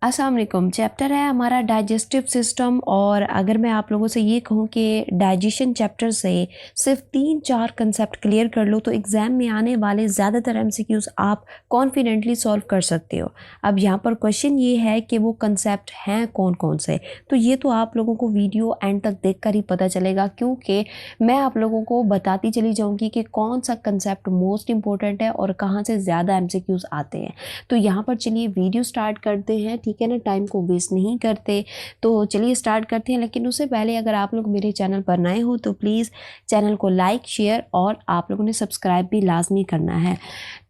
अस्सलाम वालेकुम। चैप्टर है हमारा डाइजेस्टिव सिस्टम। और अगर मैं आप लोगों से ये कहूँ कि डाइजेशन चैप्टर से सिर्फ 3-4 कंसेप्ट क्लियर कर लो तो एग्ज़ाम में आने वाले ज़्यादातर एमसीक्यूज़ आप कॉन्फिडेंटली सॉल्व कर सकते हो। अब यहाँ पर क्वेश्चन ये है कि वो कंसेप्ट हैं कौन कौन से, तो ये तो आप लोगों को वीडियो एंड तक देख कर ही पता चलेगा, क्योंकि मैं आप लोगों को बताती चली जाऊँगी कि कौन सा कंसेप्ट मोस्ट इंपॉर्टेंट है और कहाँ से ज़्यादा एमसीक्यूज़ आते हैं। तो यहाँ पर चलिए वीडियो स्टार्ट करते हैं, ठीक है ना, टाइम को वेस्ट नहीं करते। तो चलिए स्टार्ट करते हैं, लेकिन उससे पहले अगर आप लोग मेरे चैनल पर नए हो तो प्लीज़ चैनल को लाइक शेयर और आप लोगों ने सब्सक्राइब भी लाजमी करना है।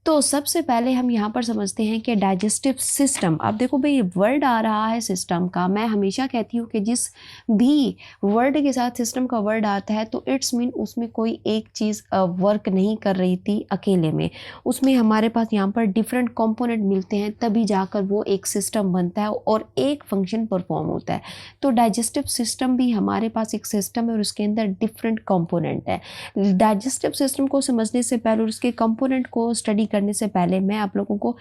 तो सबसे पहले हम यहाँ पर समझते हैं कि डाइजेस्टिव सिस्टम। अब देखो भाई, वर्ड आ रहा है सिस्टम का। मैं हमेशा कहती हूँ कि जिस भी वर्ड के साथ सिस्टम का वर्ड आता है तो इट्स मीन उसमें कोई एक चीज़ वर्क नहीं कर रही थी अकेले में, उसमें हमारे पास यहाँ पर डिफरेंट कंपोनेंट मिलते हैं, तभी जाकर वो एक सिस्टम बनता है और एक फंक्शन परफॉर्म होता है। तो डाइजेस्टिव सिस्टम भी हमारे पास एक सिस्टम है और उसके अंदर डिफरेंट कंपोनेंट है। डाइजेस्टिव सिस्टम को समझने से पहले और उसके कंपोनेंट को स्टडी करने से पहले मैं आप लोगों को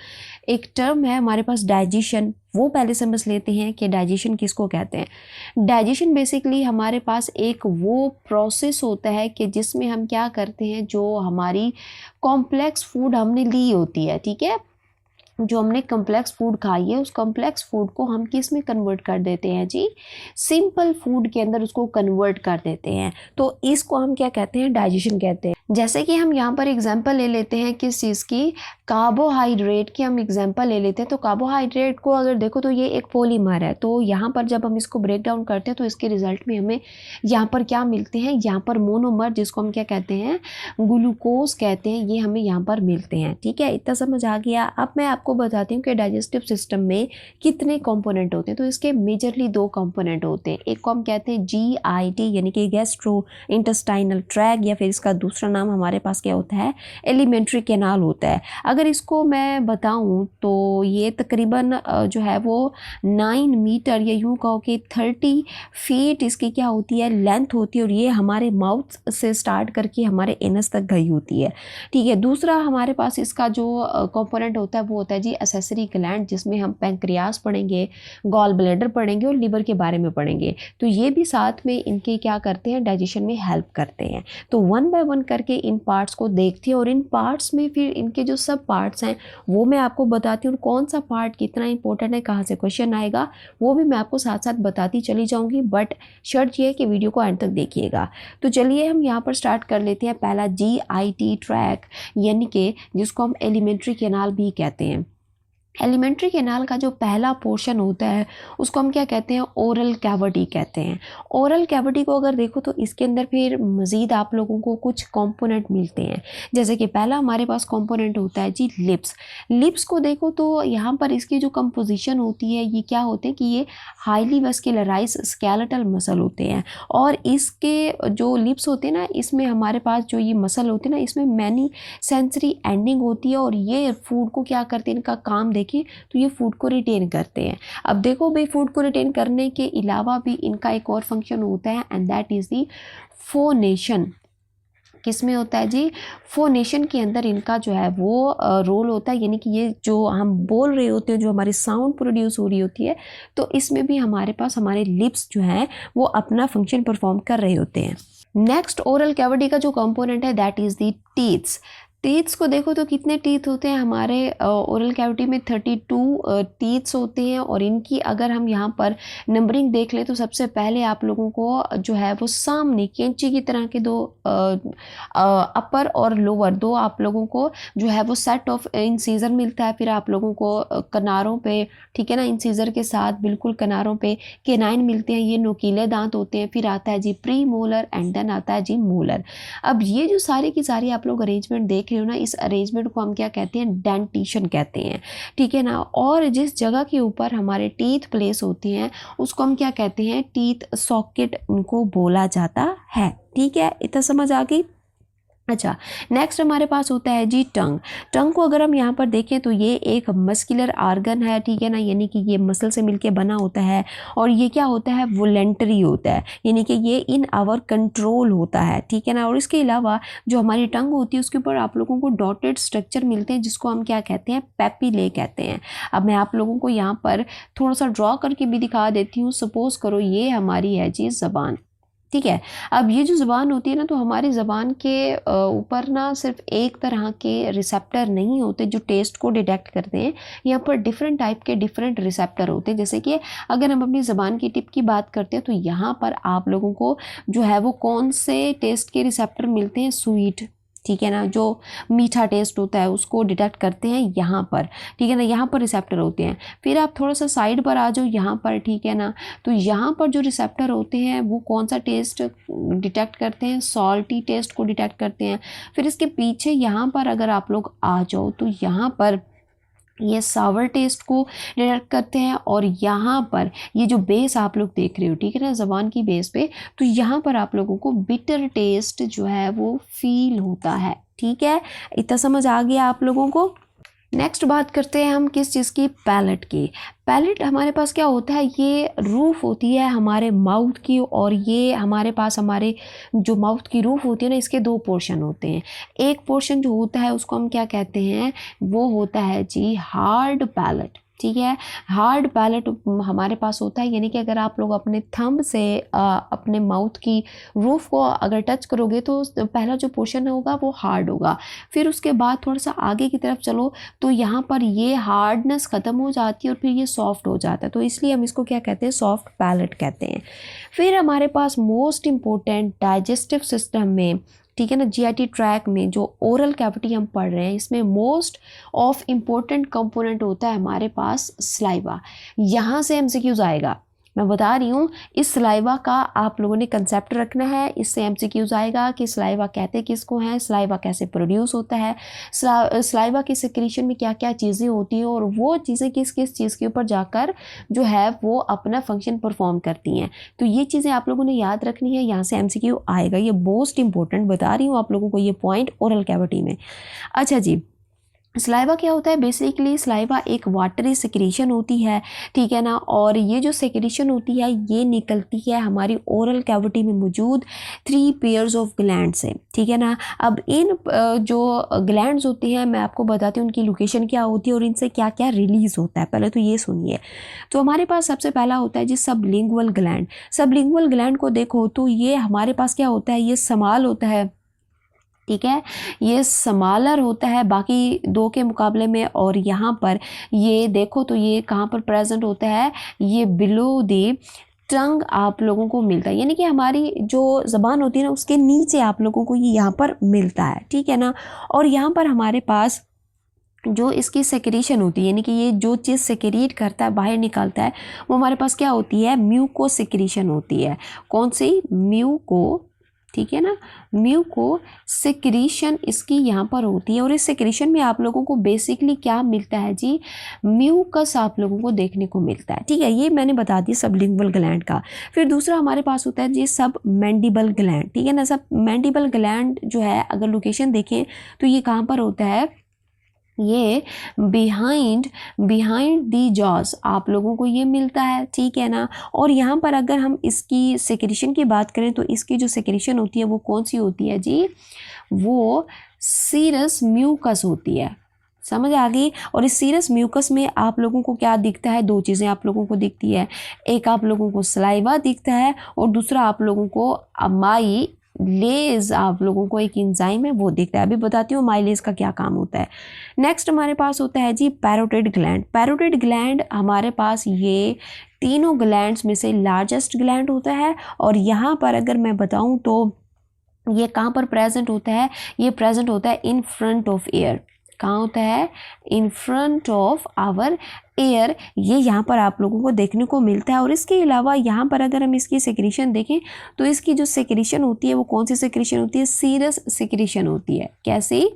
एक टर्म है हमारे पास डाइजेशन, वो पहले समझ लेते हैं कि डाइजेशन किसको कहते हैं। डाइजेशन बेसिकली हमारे पास एक वो प्रोसेस होता है कि जिसमें हम क्या करते हैं, जो हमारी कॉम्प्लेक्स फूड हमने ली होती है, ठीक है, जो हमने कम्प्लेक्स फूड खाई है उस कम्प्लेक्स फूड को हम किस में कन्वर्ट कर देते हैं जी, सिंपल फूड के अंदर उसको कन्वर्ट कर देते हैं। तो इसको हम क्या कहते हैं, डाइजेशन कहते हैं। जैसे कि हम यहाँ पर एग्जांपल ले लेते हैं किस चीज़ की, कार्बोहाइड्रेट की हम एग्जांपल ले लेते हैं। तो कार्बोहाइड्रेट को अगर देखो तो ये एक पॉलीमर है। तो यहाँ पर जब हम इसको ब्रेक डाउन करते हैं तो इसके रिजल्ट में हमें यहाँ पर क्या मिलते हैं, यहाँ पर मोनोमर, जिसको हम क्या कहते हैं, ग्लूकोज कहते हैं, ये हमें यहाँ पर मिलते हैं। ठीक है, इतना समझ आ गया। अब मैं आपको बताती हूँ कि डाइजेस्टिव सिस्टम में कितने कंपोनेंट होते हैं। तो इसके मेजरली 2 कंपोनेंट होते हैं। एक को हम कहते हैं GIT यानी कि गैस्ट्रो इंटेस्टाइनल ट्रैक, या फिर इसका दूसरा नाम हमारे पास क्या होता है, एलिमेंट्री कैनाल होता है। अगर इसको मैं बताऊं तो ये तकरीबन जो है वो 9 मीटर या यूँ कहो कि 30 फीट इसकी क्या होती है, लेंथ होती है, और ये हमारे माउथ से स्टार्ट करके हमारे एनस तक गई होती है। ठीक है, दूसरा हमारे पास इसका जो कंपोनेंट होता है वो होता है जी एसेसरी ग्लैंड, जिसमें हम पैंक्रियास पढ़ेंगे, गॉल ब्लैडर पढ़ेंगे और लिवर के बारे में पढ़ेंगे। तो ये भी साथ में इनके क्या करते हैं, डाइजेशन में हेल्प करते हैं। तो वन बाय वन करके इन पार्ट्स को देखते हैं और इन पार्ट्स में फिर इनके जो सब पार्ट्स हैं वो मैं आपको बताती हूँ। कौन सा पार्ट कितना इंपॉर्टेंट है, कहाँ से क्वेश्चन आएगा, वो भी मैं आपको साथ साथ बताती चली जाऊँगी, बट शर्त ये है कि वीडियो को एंड तक देखिएगा। तो चलिए हम यहाँ पर स्टार्ट कर लेते हैं। पहला GIT ट्रैक, यानी कि जिसको हम एलिमेंट्री कैनाल भी कहते हैं। एलिमेंट्री कैनाल का जो पहला पोर्शन होता है उसको हम क्या कहते हैं, ओरल कैविटी कहते हैं। ओरल कैविटी को अगर देखो तो इसके अंदर फिर मज़ीद आप लोगों को कुछ कंपोनेंट मिलते हैं। जैसे कि पहला हमारे पास कंपोनेंट होता है जी लिप्स। लिप्स को देखो तो यहाँ पर इसकी जो कंपोजिशन होती है ये क्या होते हैं कि ये हाईली वस्कुलराइज स्केलेटल मसल होते हैं, और इसके जो लिप्स होते हैं ना, इसमें हमारे पास जो ये मसल होते हैं ना, इसमें मैनी सेंसरी एंडिंग होती है, और ये फूड को क्या करते हैं, इनका काम देखिए तो ये फूड को रिटेन करते हैं। अब देखो भाई, फूड को रिटेन करने के अलावा भी इनका एक और फंक्शन होता है, and that is the phonation. किसमें होता है जी, फोनेशन के अंदर इनका जो है वो रोल होता है, यानी कि ये जो हम बोल रहे होते हैं, जो हमारी साउंड प्रोड्यूस हो रही होती है, तो इसमें भी हमारे पास हमारे लिप्स जो हैं वो अपना फंक्शन परफॉर्म कर रहे होते हैं। नेक्स्ट ओरल कैविटी का जो कंपोनेंट है that is the teeths. Teeths को देखो तो कितने टीथ होते हैं हमारे ओरल कैविटी में, 32 टीथ्स होते हैं, और इनकी अगर हम यहाँ पर नंबरिंग देख ले तो सबसे पहले आप लोगों को जो है वो सामने कैंची की तरह के 2 अपर और लोअर 2 आप लोगों को जो है वो सेट ऑफ इंसीजर मिलता है। फिर आप लोगों को किनारों पे, ठीक है ना, इंसीजर के साथ बिल्कुल किनारों पे केनाइन मिलते हैं, ये नुकीले दांत होते हैं। फिर आता है जी प्री मोलर एंड देन आता है जी मोलर। अब ये जो सारी की सारी आप लोग अरेंजमेंट देख रहे हो ना, इस अरेंजमेंट को हम क्या कहते हैं, डेंटिशन कहते हैं। ठीक है ना, और जिस जगह के ऊपर हमारे टीथ प्लेस होते हैं उसको हम क्या कहते हैं, टीथ सॉकेट उनको बोला जाता है। ठीक है, इतना समझ आ गई। अच्छा, नेक्स्ट हमारे पास होता है जी टंग। टंग को अगर हम यहाँ पर देखें तो ये एक मस्कुलर आर्गन है, ठीक है ना, यानी कि ये मसल से मिलके बना होता है और ये क्या होता है, वॉलेंटरी होता है, यानी कि ये इन आवर कंट्रोल होता है, ठीक है ना। और इसके अलावा जो हमारी टंग होती है उसके ऊपर आप लोगों को डॉटेड स्ट्रक्चर मिलते हैं जिसको हम क्या कहते हैं, पैपिले कहते हैं। अब मैं आप लोगों को यहाँ पर थोड़ा सा ड्रॉ करके भी दिखा देती हूँ। सपोज करो ये हमारी है जी ज़बान, ठीक है। अब ये जो ज़ुबान होती है ना, तो हमारी ज़बान के ऊपर ना सिर्फ एक तरह के रिसेप्टर नहीं होते जो टेस्ट को डिटेक्ट करते हैं। यहाँ पर डिफरेंट टाइप के डिफरेंट रिसेप्टर होते हैं। जैसे कि अगर हम अपनी ज़बान की टिप की बात करते हैं तो यहाँ पर आप लोगों को जो है वो कौन से टेस्ट के रिसेप्टर मिलते हैं, स्वीट, ठीक है ना, जो मीठा टेस्ट होता है उसको डिटेक्ट करते हैं यहाँ पर, ठीक है ना, यहाँ पर रिसेप्टर होते हैं। फिर आप थोड़ा सा साइड पर आ जाओ यहाँ पर, ठीक है ना, तो यहाँ पर जो रिसेप्टर होते हैं वो कौन सा टेस्ट डिटेक्ट करते हैं, सॉल्टी टेस्ट को डिटेक्ट करते हैं। फिर इसके पीछे यहाँ पर अगर आप लोग आ जाओ तो यहाँ पर ये सावर टेस्ट को डिटेक्ट करते हैं। और यहाँ पर ये जो बेस आप लोग देख रहे हो, ठीक है ना, ज़बान की बेस पे, तो यहाँ पर आप लोगों को बिटर टेस्ट जो है वो फील होता है, ठीक है। इतना समझ आ गया आप लोगों को। नेक्स्ट बात करते हैं हम किस चीज़ की, पैलेट की। पैलेट हमारे पास क्या होता है, ये रूफ होती है हमारे माउथ की, और ये हमारे पास हमारे जो माउथ की रूफ होती है ना, इसके दो पोर्शन होते हैं। एक पोर्शन जो होता है उसको हम क्या कहते हैं, वो होता है जी हार्ड पैलेट, ठीक है। हार्ड पैलेट हमारे पास होता है, यानी कि अगर आप लोग अपने थंब से अपने माउथ की रूफ को अगर टच करोगे तो पहला जो पोर्शन होगा वो हार्ड होगा। फिर उसके बाद थोड़ा सा आगे की तरफ चलो तो यहाँ पर ये हार्डनेस ख़त्म हो जाती है और फिर ये सॉफ्ट हो जाता है, तो इसलिए हम इसको क्या कहते हैं, सॉफ्ट पैलेट कहते हैं। फिर हमारे पास मोस्ट इम्पोर्टेंट डाइजेस्टिव सिस्टम में, ठीक है ना, जीआईटी ट्रैक में जो ओरल कैविटी हम पढ़ रहे हैं इसमें मोस्ट ऑफ इम्पोर्टेंट कंपोनेंट होता है हमारे पास सलाइवा। यहाँ से एमसीक्यूज आएगा, मैं बता रही हूँ। इस सलाइवा का आप लोगों ने कंसेप्ट रखना है, इससे एमसीक्यूज आएगा कि सलाइवा कहते किसको हैं, सलाइवा कैसे प्रोड्यूस होता है, सलाइवा की सिक्रीशन में क्या क्या चीज़ें होती हैं और वो चीज़ें किस किस चीज़ के ऊपर जाकर जो है वो अपना फंक्शन परफॉर्म करती हैं। तो ये चीज़ें आप लोगों ने याद रखनी है, यहाँ से एमसीक्यू आएगा, ये मोस्ट इंपॉर्टेंट बता रही हूँ आप लोगों को ये पॉइंट ओरल कैविटी में। अच्छा जी, सलाइवा क्या होता है, बेसिकली सलाइवा एक वाटरी सेक्रेशन होती है, ठीक है ना, और ये जो सेक्रेशन होती है ये निकलती है हमारी ओरल कैविटी में मौजूद 3 पेयर्स ऑफ ग्लैंड से, ठीक है ना। अब इन जो ग्लैंड्स होती हैं मैं आपको बताती हूँ उनकी लोकेशन क्या होती है और इनसे क्या क्या रिलीज़ होता है, पहले तो ये सुनिए। तो हमारे पास सबसे पहला होता है जी सबलिंगुअल ग्लैंड। सबलिंगुअल ग्लैंड को देखो तो ये हमारे पास क्या होता है, ये समाल होता है, ठीक है, ये समालर होता है बाकी दो के मुकाबले में। और यहाँ पर ये देखो तो ये कहाँ पर प्रेजेंट होता है, ये बिलो दी टंग आप लोगों को मिलता है, यानी कि हमारी जो ज़बान होती है ना उसके नीचे आप लोगों को ये यहाँ पर मिलता है, ठीक है ना। और यहाँ पर हमारे पास जो इसकी सेक्रेशन होती है, यानी कि ये जो चीज़ सेक्रेट करता है बाहर निकालता है, वो हमारे पास क्या होती है, म्यूको सेक्रेशन होती है। कौन सी, म्यूको, ठीक है ना, म्यूको सेक्रीशन इसकी यहाँ पर होती है। और इस सेक्रीशन में आप लोगों को बेसिकली क्या मिलता है जी, म्यूकस आप लोगों को देखने को मिलता है, ठीक है। ये मैंने बता दिया सबलिंगुअल ग्लैंड का। फिर दूसरा हमारे पास होता है जी सब मैंडिबल ग्लैंड, ठीक है ना। सब मैंडिबल ग्लैंड जो है अगर लोकेशन देखें तो ये कहाँ पर होता है, ये बिहाइंड दी जॉज आप लोगों को ये मिलता है, ठीक है ना। और यहाँ पर अगर हम इसकी सेक्रेशन की बात करें तो इसकी जो सेक्रेशन होती है वो कौन सी होती है जी, वो सीरस म्यूकस होती है, समझ आ गई। और इस सीरस म्यूकस में आप लोगों को क्या दिखता है, दो चीज़ें आप लोगों को दिखती है, एक आप लोगों को सलाइवा दिखता है और दूसरा आप लोगों को माइलेज आप लोगों को एक एंजाइम है वो दिखता है। अभी बताती हूँ माइलेज का क्या काम होता है। नेक्स्ट हमारे पास होता है जी पैरोटिड ग्लैंड। पैरोटिड ग्लैंड हमारे पास ये तीनों ग्लैंड्स में से लार्जेस्ट ग्लैंड होता है। और यहाँ पर अगर मैं बताऊँ तो ये कहाँ पर प्रेजेंट होता है, ये प्रेजेंट होता है इन फ्रंट ऑफ एयर। कहाँ होता है, in front of our air, ये यहाँ पर आप लोगों को देखने को मिलता है। और इसके अलावा यहाँ पर अगर हम इसकी सेक्रेशन देखें तो इसकी जो सेक्रेशन होती है वो कौन सी सेक्रेशन होती है, सीरस सेक्रेशन होती है। कैसी,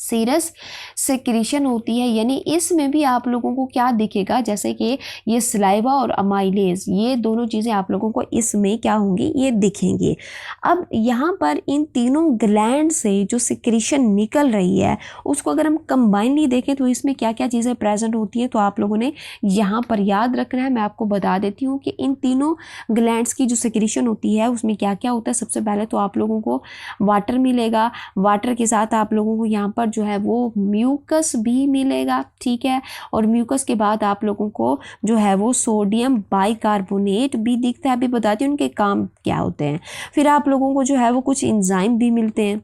सीरस सेक्रीशन होती है, यानी इसमें भी आप लोगों को क्या दिखेगा, जैसे कि ये सलाइवा और अमाइलेज, ये दोनों चीज़ें आप लोगों को इसमें क्या होंगी, ये दिखेंगी। अब यहाँ पर इन तीनों ग्लैंड से जो सेक्रीशन निकल रही है उसको अगर हम कंबाइनली देखें तो इसमें क्या क्या चीज़ें प्रेजेंट होती हैं, तो आप लोगों ने यहाँ पर याद रखना है। मैं आपको बता देती हूँ कि इन तीनों ग्लैंड्स की जो सेक्रीशन होती है उसमें क्या क्या होता है। सबसे पहले तो आप लोगों को वाटर मिलेगा, वाटर के साथ आप लोगों को यहाँ पर जो है वो म्यूकस भी मिलेगा, ठीक है। और म्यूकस के बाद आप लोगों को जो है वो सोडियम बाइकार्बोनेट भी दिखता है। अभी बताती हूँ उनके काम क्या होते हैं। फिर आप लोगों को जो है वो कुछ एंजाइम भी मिलते हैं,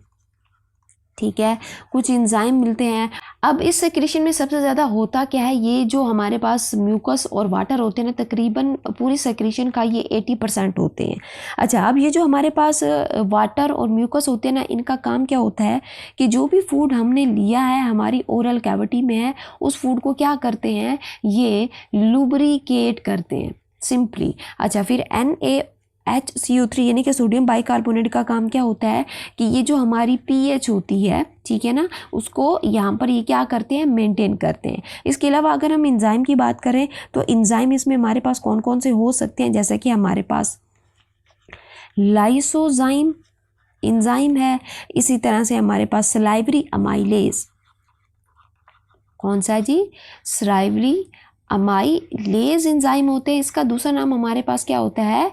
ठीक है, कुछ एंजाइम मिलते हैं। अब इस सेक्रेशन में सबसे ज़्यादा होता क्या है, ये जो हमारे पास म्यूकस और वाटर होते हैं ना, तकरीबन पूरी सेक्रेशन का ये 80% होते हैं। अच्छा, अब ये जो हमारे पास वाटर और म्यूकस होते हैं ना, इनका काम क्या होता है कि जो भी फूड हमने लिया है हमारी ओरल कैविटी में है, उस फूड को क्या करते हैं, ये लुब्रिकेट करते हैं सिंपली। अच्छा, फिर NaHCO3 यानी कि सोडियम बाइकार्बोनेट का काम क्या होता है कि ये जो हमारी pH होती है, ठीक है ना, उसको यहाँ पर ये क्या करते हैं, मेंटेन करते हैं। इसके अलावा अगर हम एंजाइम की बात करें तो एंजाइम इसमें हमारे पास कौन कौन से हो सकते हैं, जैसे कि हमारे पास लाइसोजाइम एंजाइम है, इसी तरह से हमारे पास सलाइवरी अमाइलेज, कौन सा है जी, सलाइवरी अमाइलेज एंजाइम होते हैं। इसका दूसरा नाम हमारे पास क्या होता है,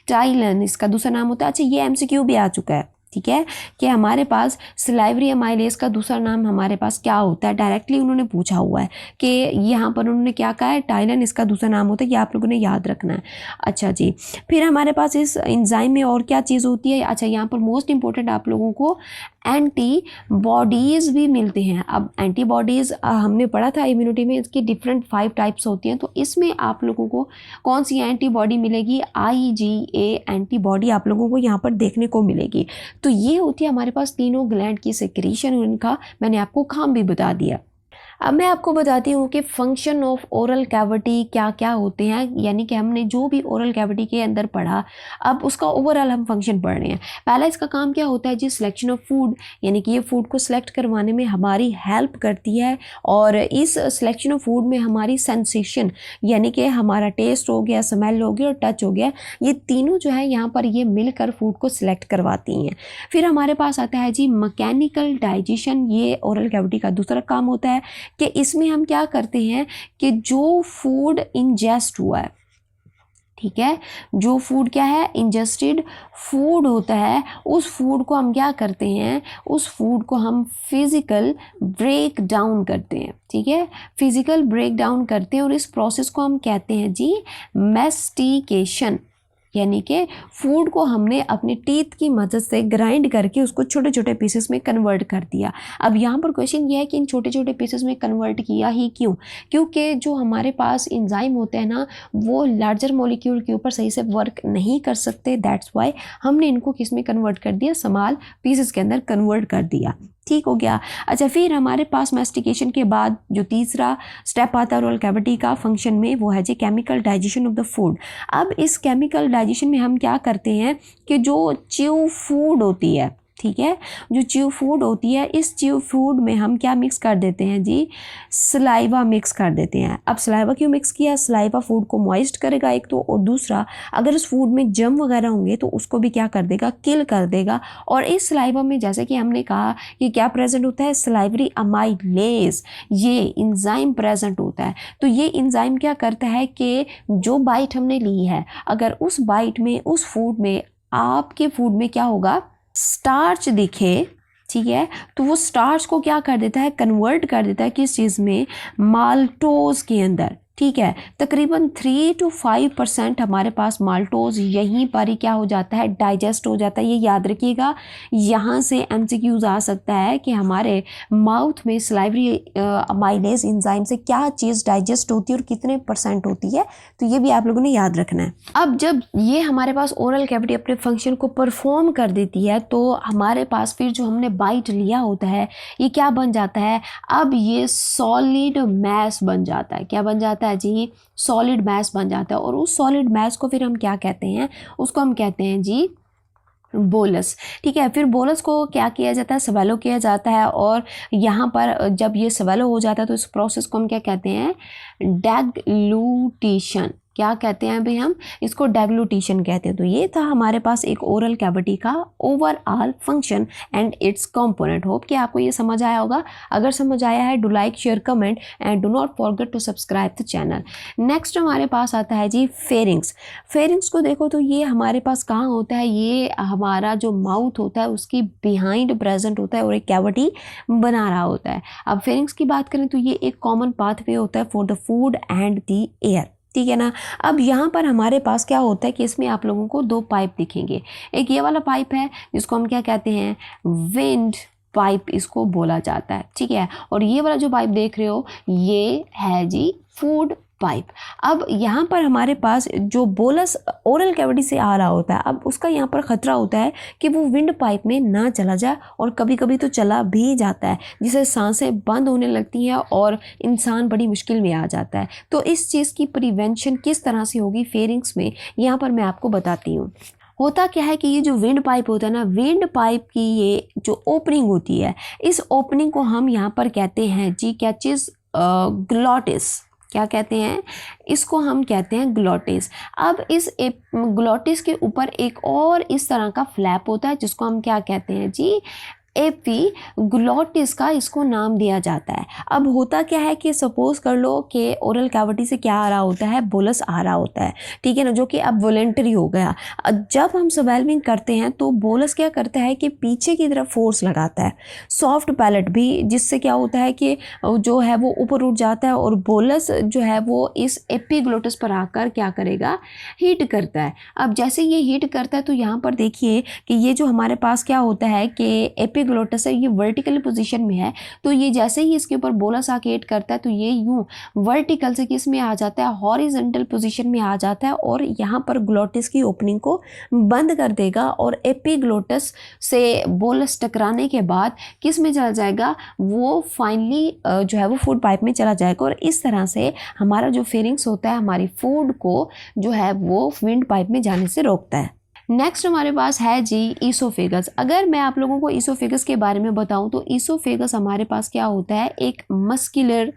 टाइलन, इसका दूसरा नाम होता है। अच्छा, ये MCQ भी आ चुका है, ठीक है, कि हमारे पास सलाइवरी अमाइलेज का दूसरा नाम हमारे पास क्या होता है, डायरेक्टली उन्होंने पूछा हुआ है कि यहाँ पर उन्होंने क्या कहा है, टाइलन इसका दूसरा नाम होता है, ये आप लोगों ने याद रखना है। अच्छा जी, फिर हमारे पास इस एंजाइम में और क्या चीज़ होती है। अच्छा, यहाँ पर मोस्ट इंपॉर्टेंट आप लोगों को एंटीबॉडीज़ भी मिलते हैं। अब एंटीबॉडीज़ हमने पढ़ा था इम्यूनिटी में, इसकी डिफरेंट 5 टाइप्स होती हैं, तो इसमें आप लोगों को कौन सी एंटीबॉडी मिलेगी, IgA एंटीबॉडी आप लोगों को यहाँ पर देखने को मिलेगी। तो ये होती है हमारे पास तीनों ग्लैंड की सेक्रीशन, उनका मैंने आपको काम भी बता दिया। अब मैं आपको बताती हूँ कि फंक्शन ऑफ ओरल कैविटी क्या क्या होते हैं, यानी कि हमने जो भी ओरल कैविटी के अंदर पढ़ा, अब उसका ओवरऑल हम फंक्शन पढ़ रहे हैं। पहला इसका काम क्या होता है जी, सिलेक्शन ऑफ फूड, यानी कि ये फूड को सिलेक्ट करवाने में हमारी हेल्प करती है। और इस सिलेक्शन ऑफ फूड में हमारी सेंसेशन, यानी कि हमारा टेस्ट हो गया, स्मेल हो गया और टच हो गया, ये तीनों जो है यहाँ पर ये मिलकर फूड को सिलेक्ट करवाती हैं। फिर हमारे पास आता है जी मैकेनिकल डाइजेशन, ये ओरल कैविटी का दूसरा काम होता है कि इसमें हम क्या करते हैं कि जो फूड इंजेस्ट हुआ है, ठीक है, जो फूड क्या है, इंजेस्टेड फूड होता है, उस फूड को हम क्या करते हैं, उस फूड को हम फिजिकल ब्रेक डाउन करते हैं, ठीक है, फिजिकल ब्रेक डाउन करते हैं। और इस प्रोसेस को हम कहते हैं जी मैस्टिकेशन, यानी कि फूड को हमने अपने टीथ की मदद से ग्राइंड करके उसको छोटे छोटे पीसेस में कन्वर्ट कर दिया। अब यहाँ पर क्वेश्चन ये है कि इन छोटे छोटे पीसेस में कन्वर्ट किया ही क्यों, क्योंकि जो हमारे पास एंजाइम होते हैं ना, वो लार्जर मॉलिक्यूल के ऊपर सही से वर्क नहीं कर सकते, दैट्स वाई हमने इनको किस में कन्वर्ट कर दिया, स्मॉल पीसेस के अंदर कन्वर्ट कर दिया, ठीक हो गया। अच्छा, फिर हमारे पास मैस्टिकेशन के बाद जो तीसरा स्टेप आता है ओरल कैविटी का फंक्शन में, वो है जी chemical digestion of the food. अब इस केमिकल डाइजेशन में हम क्या करते हैं कि जो च्यू फूड होती है, ठीक है, जो च्यू फूड होती है, इस च्यू फूड में हम क्या मिक्स कर देते हैं जी, सलाइवा मिक्स कर देते हैं। अब सलाइवा क्यों मिक्स किया, सलाइवा फूड को मॉइस्ट करेगा एक तो, और दूसरा अगर उस फूड में जर्म वगैरह होंगे तो उसको भी क्या कर देगा, किल कर देगा। और इस सलाइवा में जैसे कि हमने कहा कि क्या प्रेजेंट होता है, सलाइवरी अमाइलेज, ये इंजाइम प्रेजेंट होता है। तो ये इंजाइम क्या करता है कि जो बाइट हमने ली है, अगर उस बाइट में, उस फूड में, आपके फूड में क्या होगा, स्टार्च दिखे, ठीक है, तो वो स्टार्च को क्या कर देता है, कन्वर्ट कर देता है किस चीज़ में, माल्टोज के अंदर, ठीक है। तकरीबन 3 to 5% हमारे पास माल्टोज यहीं पर ही क्या हो जाता है, डाइजेस्ट हो जाता है। ये याद रखिएगा, यहाँ से MCQs आ सकता है कि हमारे माउथ में सलाइवरी अमाइलेज एंजाइम से क्या चीज़ डाइजेस्ट होती है और कितने % होती है, तो ये भी आप लोगों ने याद रखना है। अब जब ये हमारे पास ओरल कैविटी अपने फंक्शन को परफॉर्म कर देती है, तो हमारे पास फिर जो हमने बाइट लिया होता है, ये क्या बन जाता है, अब ये सॉलिड मैस बन जाता है। क्या बन जाता है जी, सॉलिड मैस बन जाता है। और उस सॉलिड मैस को फिर हम क्या कहते हैं, उसको हम कहते हैं जी बोलस। ठीक है, फिर बोलस को क्या किया जाता है, स्वेलो किया जाता है, और यहाँ पर जब ये स्वेलो हो जाता है तो इस प्रोसेस को हम क्या कहते हैं, डेग्लूटिशन। क्या कहते हैं अभी हम इसको, डेग्लूटिशन कहते हैं। तो ये था हमारे पास एक ओरल कैविटी का overall function and it's component. Hope कि आपको ये समझ आया होगा। अगर समझ आया है, do like, share, comment and do not forget to subscribe the channel. Next हमारे पास आता है जी फेरिंग्स। फेरिंग्स को देखो तो ये हमारे पास कहाँ होता है, ये हमारा जो माउथ होता है उसकी बिहाइंड प्रेजेंट होता है और एक कैविटी बना रहा होता है। अब फेरिंग्स की बात करें तो ये एक कॉमन पाथवे होता है for the food and the air. ठीक है ना। अब यहाँ पर हमारे पास क्या होता है कि इसमें आप लोगों को दो पाइप दिखेंगे। एक ये वाला पाइप है जिसको हम क्या कहते हैं, विंड पाइप इसको बोला जाता है। ठीक है, और ये वाला जो पाइप देख रहे हो ये है जी फूड पाइप। अब यहाँ पर हमारे पास जो बोलस ओरल कैविटी से आ रहा होता है, अब उसका यहाँ पर खतरा होता है कि वो विंड पाइप में ना चला जाए, और कभी कभी तो चला भी जाता है जिससे सांसें बंद होने लगती हैं और इंसान बड़ी मुश्किल में आ जाता है। तो इस चीज़ की प्रिवेंशन किस तरह से होगी फेरिंग्स में, यहाँ पर मैं आपको बताती हूँ। होता क्या है कि ये जो विंड पाइप होता है ना, विंड पाइप की ये जो ओपनिंग होती है, इस ओपनिंग को हम यहाँ पर कहते हैं जी क्या चीज़, ग्लॉटिस। क्या कहते हैं इसको, हम कहते हैं ग्लॉटिस। अब इस ग्लॉटिस के ऊपर एक और इस तरह का फ्लैप होता है जिसको हम क्या कहते हैं जी, एपीग्लॉटिस का इसको नाम दिया जाता है। अब होता क्या है कि सपोज कर लो कि ओरल कैविटी से क्या आ रहा होता है, बोलस आ रहा होता है। ठीक है ना, जो कि अब वॉलेंटरी हो गया। जब हम स्वेलमिंग करते हैं तो बोलस क्या करता है कि पीछे की तरफ फोर्स लगाता है, सॉफ्ट पैलेट भी, जिससे क्या होता है कि जो है वो ऊपर उठ जाता है, और बोलस जो है वो इस एपीग्लॉटिस पर आकर क्या करेगा, हीट करता है। अब जैसे ये हीट करता है तो यहाँ पर देखिए कि ये जो हमारे पास क्या होता है कि ग्लोटस है, ये वर्टिकल पोजीशन में है। तो ये जैसे ही इसके ऊपर बोलस आके हिट करता है तो ये यूं वर्टिकल से किस में आ जाता है, हॉरिजॉन्टल पोजीशन में आ जाता है, और यहाँ पर ग्लोटिस की ओपनिंग को बंद कर देगा, और एपीग्लोटस से बोलस टकराने के बाद किस में चला जाएगा, वो फाइनली जो है वो फूड पाइप में चला जाएगा। और इस तरह से हमारा जो फेरिंग्स होता है हमारी फूड को जो है वो विंड पाइप में जाने से रोकता है। नेक्स्ट हमारे पास है जी ईसोफेगस। अगर मैं आप लोगों को ईसोफेगस के बारे में बताऊं तो ईसोफेगस हमारे पास क्या होता है, एक मस्कुलर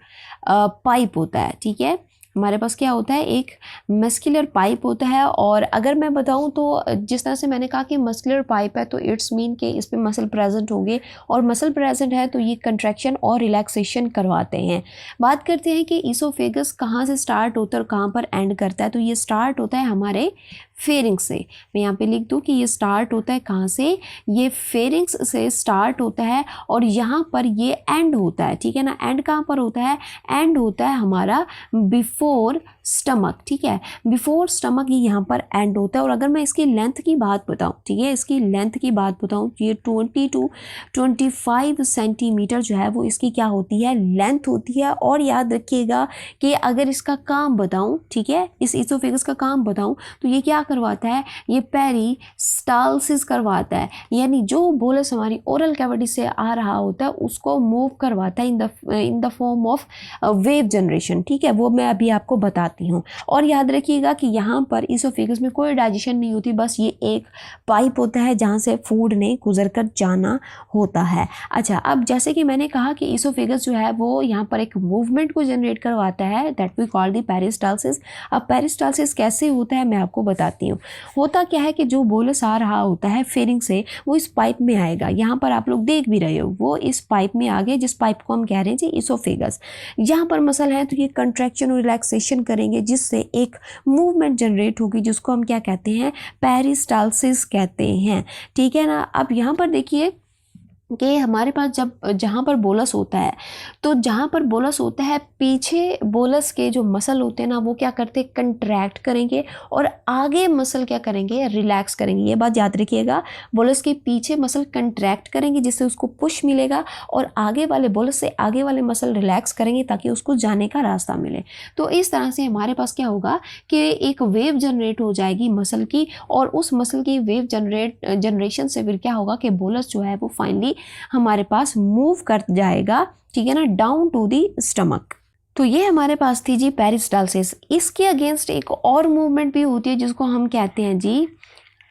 पाइप होता है। ठीक है, हमारे पास क्या होता है, एक मस्कुलर पाइप होता है। और अगर मैं बताऊं तो जिस तरह से मैंने कहा कि मस्कुलर पाइप है तो इट्स मीन कि इस पे मसल प्रेजेंट होंगे, और मसल प्रेजेंट है तो ये कंट्रैक्शन और रिलैक्सेशन करवाते हैं। बात करते हैं कि ईसोफेगस कहाँ से स्टार्ट होता है और कहाँ पर एंड करता है। तो ये स्टार्ट होता है हमारे फेरिंग्स से। मैं यहाँ पे लिख दूँ कि ये स्टार्ट होता है कहाँ से, ये फेरिंग्स से स्टार्ट होता है और यहाँ पर ये एंड होता है। ठीक है ना, एंड कहाँ पर होता है, एंड होता है हमारा बिफोर स्टमक। ठीक है, बिफोर स्टमक ये यहाँ पर एंड होता है। और अगर मैं इसकी लेंथ की बात बताऊँ, ठीक है, इसकी लेंथ की बात बताऊँ, ये 20 to 25 सेंटीमीटर जो है वो इसकी क्या होती है, लेंथ होती है। और याद रखिएगा कि अगर इसका काम बताऊँ, ठीक है, इस ईसोफेगस का काम बताऊँ तो ये क्या करवाता है, ये पेरिस्टालसिस करवाता है, यानी जो बोलस हमारी ओरल कैविटी से आ रहा होता है उसको मूव करवाता है in the form of wave generation. ठीक है, वो मैं अभी आपको बताती हूँ। और याद रखिएगा कि यहाँ पर ईसोफेगस में कोई डाइजेशन नहीं होती, बस ये एक पाइप होता है जहाँ से फूड ने गुजर कर जाना होता है। अच्छा, अब जैसे कि मैंने कहा कि ईसोफेगस जो है वो यहाँ पर एक मूवमेंट को जनरेट करवाता है, that we call the peristalsis. अब पेरिस्टालसिस कैसे होता है मैं आपको बताती हूँ। होता क्या है कि जो बोलस आ रहा होता है फेरिंग से वो इस पाइप में आएगा। यहाँ पर आप लोग देख भी रहे हो, वो इस पाइप में आ गए, जिस पाइप को हम कह रहे हैं जी ईसोफेगस। यहाँ पर मसल है तो ये कंट्रैक्शन और रिलैक्सेशन करेंगे, जिससे एक मूवमेंट जनरेट होगी, जिसको हम क्या कहते हैं, पेरिस्टालसिस कहते हैं। ठीक है ना। अब यहाँ पर देखिए कि हमारे पास जब जहाँ पर बोलस होता है, तो जहाँ पर बोलस होता है पीछे बोलस के जो मसल होते हैं ना वो क्या करते हैं, कंट्रैक्ट करेंगे, और आगे मसल क्या करेंगे, रिलैक्स करेंगे। ये बात याद रखिएगा, बोलस के पीछे मसल कंट्रैक्ट करेंगे जिससे उसको पुश मिलेगा, और आगे वाले बोलस से आगे वाले मसल रिलैक्स करेंगे ताकि उसको जाने का रास्ता मिले। तो इस तरह से हमारे पास क्या होगा कि एक वेव जनरेट हो जाएगी मसल की, और उस मसल की वेव जनरेशन से फिर क्या होगा कि बोलस जो है वो फाइनली हमारे पास मूव कर जाएगा, ठीक है ना, डाउन टू दी स्टमक। तो ये हमारे पास थी जी पेरिस्टालसिस। इसके अगेंस्ट एक और मूवमेंट भी होती है जिसको हम कहते हैं जी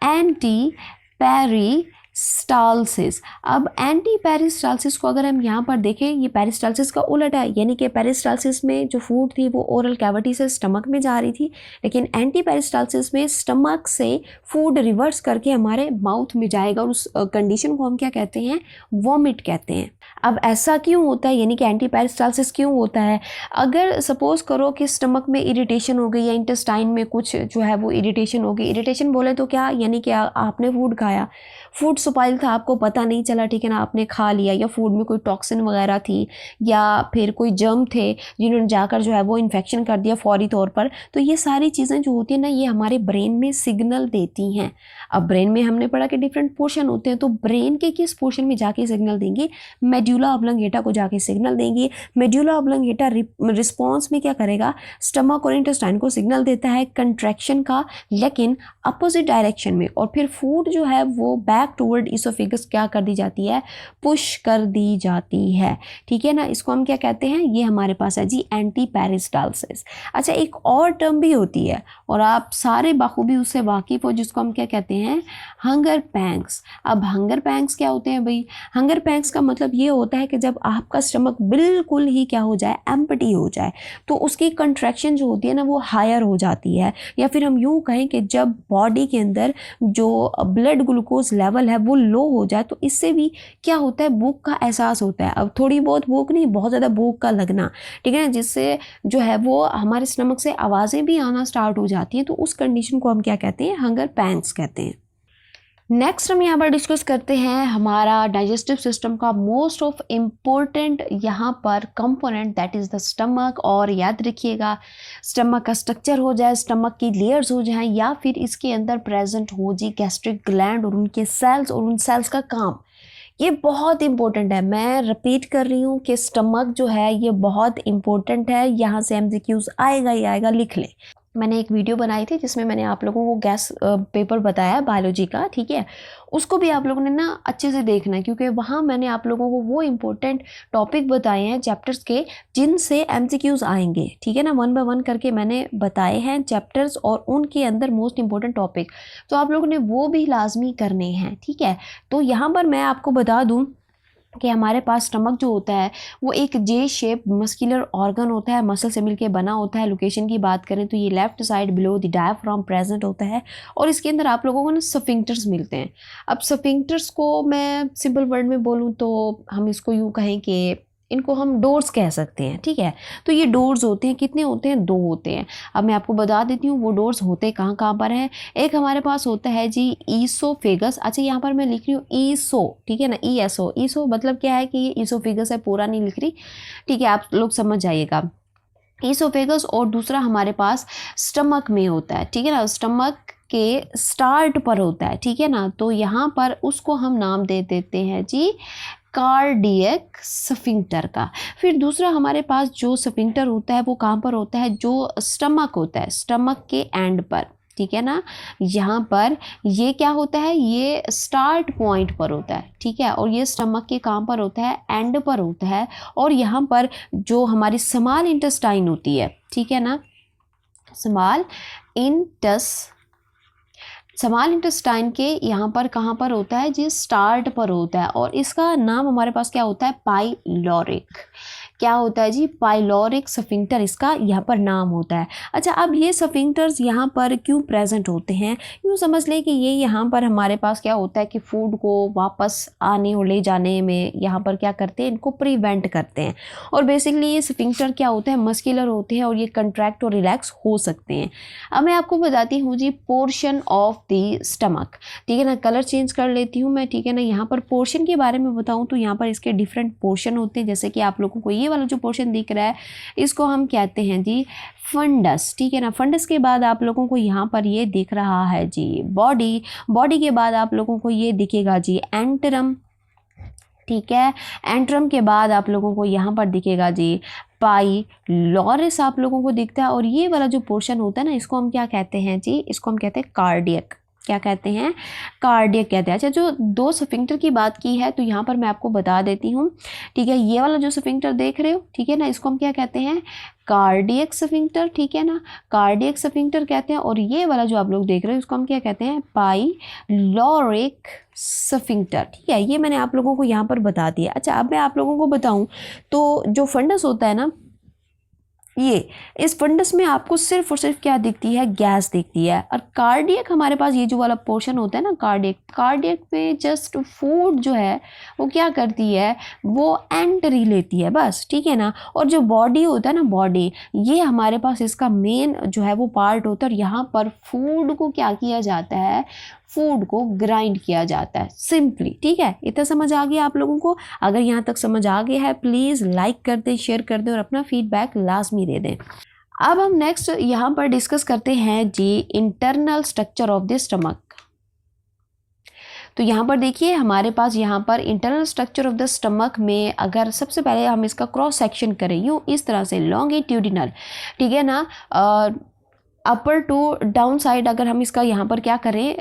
एंटी पेरिस्टालसिस। अब एंटी पेरिस्टालसिस को अगर हम यहाँ पर देखें, ये पेरिस्टालसिस का उलट है, यानी कि पेरिस्टालसिस में जो फूड थी वो ओरल कैविटी से स्टमक में जा रही थी, लेकिन एंटी पेरिस्टालसिस में स्टमक से फूड रिवर्स करके हमारे माउथ में जाएगा और उस कंडीशन को हम क्या कहते हैं, वॉमिट कहते हैं। अब ऐसा क्यों होता है, यानी कि एंटी पेरिस्टालसिस क्यों होता है? अगर सपोज करो कि स्टमक में इरिटेशन हो गई या इंटेस्टाइन में कुछ जो है वो इरिटेशन हो गई, इरिटेशन बोले तो क्या, यानी कि आपने फूड खाया, फूड स्पॉइल था, आपको पता नहीं चला, ठीक है ना, आपने खा लिया, या फूड में कोई टॉक्सिन वगैरह थी या फिर कोई जर्म थे जिन्होंने जाकर जो है वो इन्फेक्शन कर दिया फौरी तौर पर। तो ये सारी चीज़ें जो होती हैं ना, ये हमारे ब्रेन में सिग्नल देती हैं। अब ब्रेन में हमने पढ़ा कि डिफरेंट पोर्शन होते हैं, तो ब्रेन के किस पोर्शन में जाके सिग्नल देंगे, मेड्यूला ऑब्लंगेटा को जाके सिग्नल देंगे। मेड्यूला ऑब्लंगेटा रिस्पॉन्स में क्या करेगा, स्टमक और इंटेस्टाइन को सिग्नल देता है कंट्रैक्शन का, लेकिन अपोजिट डायरेक्शन में, और फिर फूड जो है वो बैक टूवर्ड इसोफेगस क्या कर दी जाती है, पुश कर दी जाती है, ठीक है ना। इसको हम क्या कहते हैं, ये हमारे पास है जी एंटी पेरिस्टालसिस। अच्छा, एक और टर्म भी होती है और आप सारे बाखूबी उससे वाकिफ हो, जिसको हम क्या कहते हैं, हंगर पैंग्स। अब हंगर पैंग्स क्या होते हैं भाई? हंगर पैंग्स का मतलब ये होता है कि जब आपका स्टमक बिल्कुल ही क्या हो जाए, एम्प्टी हो जाए, तो उसकी कंट्रैक्शन जो होती है ना वो हायर हो जाती है, या फिर हम यूँ कहें कि जब बॉडी के अंदर जो ब्लड ग्लूकोज लेवल है वो लो हो जाए, तो इससे भी क्या होता है, भूख का एहसास होता है। अब थोड़ी बहुत भूख नहीं, बहुत ज़्यादा भूख का लगना, ठीक है ना, जिससे जो है वो हमारे स्टमक से आवाज़ें भी आना स्टार्ट हो जाती हैं, तो उस कंडीशन को हम क्या कहते हैं, हंगर पैंग्स कहते हैं। नेक्स्ट हम यहाँ पर डिस्कस करते हैं हमारा डाइजेस्टिव सिस्टम का मोस्ट ऑफ इम्पोर्टेंट यहाँ पर component, that is the stomach. और याद रखिएगा, स्टमक का स्ट्रक्चर हो जाए, स्टमक की लेयर्स हो जाएं, या फिर इसके अंदर प्रेजेंट हो जी गैस्ट्रिक ग्लैंड और उनके सेल्स और उन सेल्स का काम, ये बहुत इंपॉर्टेंट है। मैं रिपीट कर रही हूँ कि स्टमक जो है ये बहुत इंपॉर्टेंट है, यहाँ से एमसीक्यूज आएगा ही आएगा, लिख लें। मैंने एक वीडियो बनाई थी जिसमें मैंने आप लोगों को गैस पेपर बताया बायोलॉजी का, ठीक है, उसको भी आप लोगों ने ना अच्छे से देखना है, क्योंकि वहाँ मैंने आप लोगों को वो इम्पोर्टेंट टॉपिक बताए हैं चैप्टर्स के जिनसे एमसीक्यूज आएंगे, ठीक है ना। 1 बाय 1 करके मैंने बताए हैं चैप्टर्स और उनके अंदर मोस्ट इंपॉर्टेंट टॉपिक, तो आप लोगों ने वो भी लाजमी करने हैं, ठीक है। तो यहाँ पर मैं आपको बता दूँ कि हमारे पास स्टमक जो होता है वो एक जे शेप मस्कुलर ऑर्गन होता है, मसल से मिलके बना होता है। लोकेशन की बात करें तो ये left side below the diaphragm present होता है, और इसके अंदर आप लोगों को ना स्फिंक्टर्स मिलते हैं। अब स्फिंक्टर्स को मैं सिंपल वर्ड में बोलूँ तो हम इसको यूँ कहें कि इनको हम डोर्स कह सकते हैं, ठीक है। तो ये डोर्स होते हैं, कितने होते हैं, 2 होते हैं। अब मैं आपको बता देती हूँ वो डोर्स होते कहाँ कहाँ पर हैं। एक हमारे पास होता है जी ईसोफेगस। अच्छा, यहाँ पर मैं लिख रही हूँ ईसो, ठीक है ना, ईएसओ। ईसो मतलब क्या है कि ये ईसोफेगस है, पूरा नहीं लिख रही, ठीक है, आप लोग समझ जाइएगा। ईसोफेगस, और दूसरा हमारे पास स्टमक में होता है, ठीक है ना, स्टमक के स्टार्ट पर होता है, ठीक है ना। तो यहाँ पर उसको हम नाम दे देते हैं जी कार्डियक स्फिंक्टर का। फिर दूसरा हमारे पास जो स्फिंक्टर होता है वो कहाँ पर होता है, जो स्टमक होता है, स्टमक के एंड पर, ठीक है ना। यहाँ पर ये क्या होता है, ये स्टार्ट पॉइंट पर होता है, ठीक है, और ये स्टमक के कहाँ पर होता है, एंड पर होता है। और यहाँ पर जो हमारी स्मॉल इंटेस्टाइन होती है, ठीक है ना, स्मॉल इंटेस्टाइन के यहाँ पर कहाँ पर होता है जी, स्टार्ट पर होता है, और इसका नाम हमारे पास क्या होता है, पाइलोरिक। क्या होता है जी, पाइलोरिक स्फिंक्टर इसका यहाँ पर नाम होता है। अच्छा, अब ये स्फिंक्टर्स यहाँ पर क्यों प्रेजेंट होते हैं, यूँ समझ लें कि ये यहाँ पर हमारे पास क्या होता है कि फूड को वापस आने और ले जाने में यहाँ पर क्या करते हैं, इनको प्रिवेंट करते हैं। और बेसिकली ये स्फिंक्टर क्या होते हैं, मस्कुलर होते हैं, और ये कंट्रैक्ट और रिलैक्स हो सकते हैं। अब मैं आपको बताती हूँ जी पोर्शन ऑफ द स्टमक, ठीक है ना, कलर चेंज कर लेती हूँ मैं, ठीक है ना। यहाँ पर पोर्शन के बारे में बताऊँ तो यहाँ पर इसके डिफरेंट पोर्शन होते हैं, जैसे कि आप लोगों को ये वाला जो पोर्शन दिख रहा है इसको हम कहते हैं जी फंडस, ठीक है ना। फंडस के बाद आप लोगों को यहाँ पर ये दिख रहा है जी बॉडी। बॉडी के बाद आप लोगों को ये दिखेगा जी एंटरम, ठीक है। एंट्रम के बाद आप लोगों को यहाँ पर दिखेगा जी पाइलोरिस आप लोगों को दिखता है, और ये वाला जो पोर्शन होता है ना इसको हम क्या कहते हैं जी, इसको हम कहते हैं कार्डियक, क्या कहते हैं, कार्डियक कहते हैं। अच्छा, जो दो स्फिंक्टर की बात की है तो यहाँ पर मैं आपको बता देती हूँ, ठीक है। ये वाला जो स्फिंक्टर देख रहे हो, ठीक है ना, इसको हम क्या कहते हैं, कार्डियक स्फिंक्टर, ठीक है ना, कार्डियक स्फिंक्टर कहते हैं। और ये वाला जो आप लोग देख रहे हो इसको हम क्या कहते हैं, पाइलोरिक स्फिंक्टर, ठीक है। ये मैंने आप लोगों को यहाँ पर बता दिया। अच्छा, अब मैं आप लोगों को बताऊँ तो जो फंडस होता है ना, ये इस फंडस में आपको सिर्फ और सिर्फ क्या दिखती है, गैस दिखती है। और कार्डियक हमारे पास ये जो वाला पोर्शन होता है ना, कार्डियक में जस्ट फूड जो है वो क्या करती है, वो एंट्री लेती है बस, ठीक है ना। और जो बॉडी होता है ना, बॉडी, ये हमारे पास इसका मेन जो है वो पार्ट होता है। और यहाँ पर फूड को क्या किया जाता है, फूड को ग्राइंड किया जाता है सिंपली, ठीक है। इतना समझ आ गया आप लोगों को? अगर यहाँ तक समझ आ गया है प्लीज़ लाइक कर दें, शेयर कर दें और अपना फीडबैक लाजमी दे दें। अब हम नेक्स्ट यहाँ पर डिस्कस करते हैं जी internal structure of the stomach. तो यहाँ पर देखिए हमारे पास यहाँ पर internal structure of the stomach में अगर सबसे पहले हम इसका क्रॉस सेक्शन करें यूँ इस तरह से लॉन्गिट्यूडिनल, ठीक है ना, अपर टू डाउन साइड, अगर हम इसका यहाँ पर क्या करें,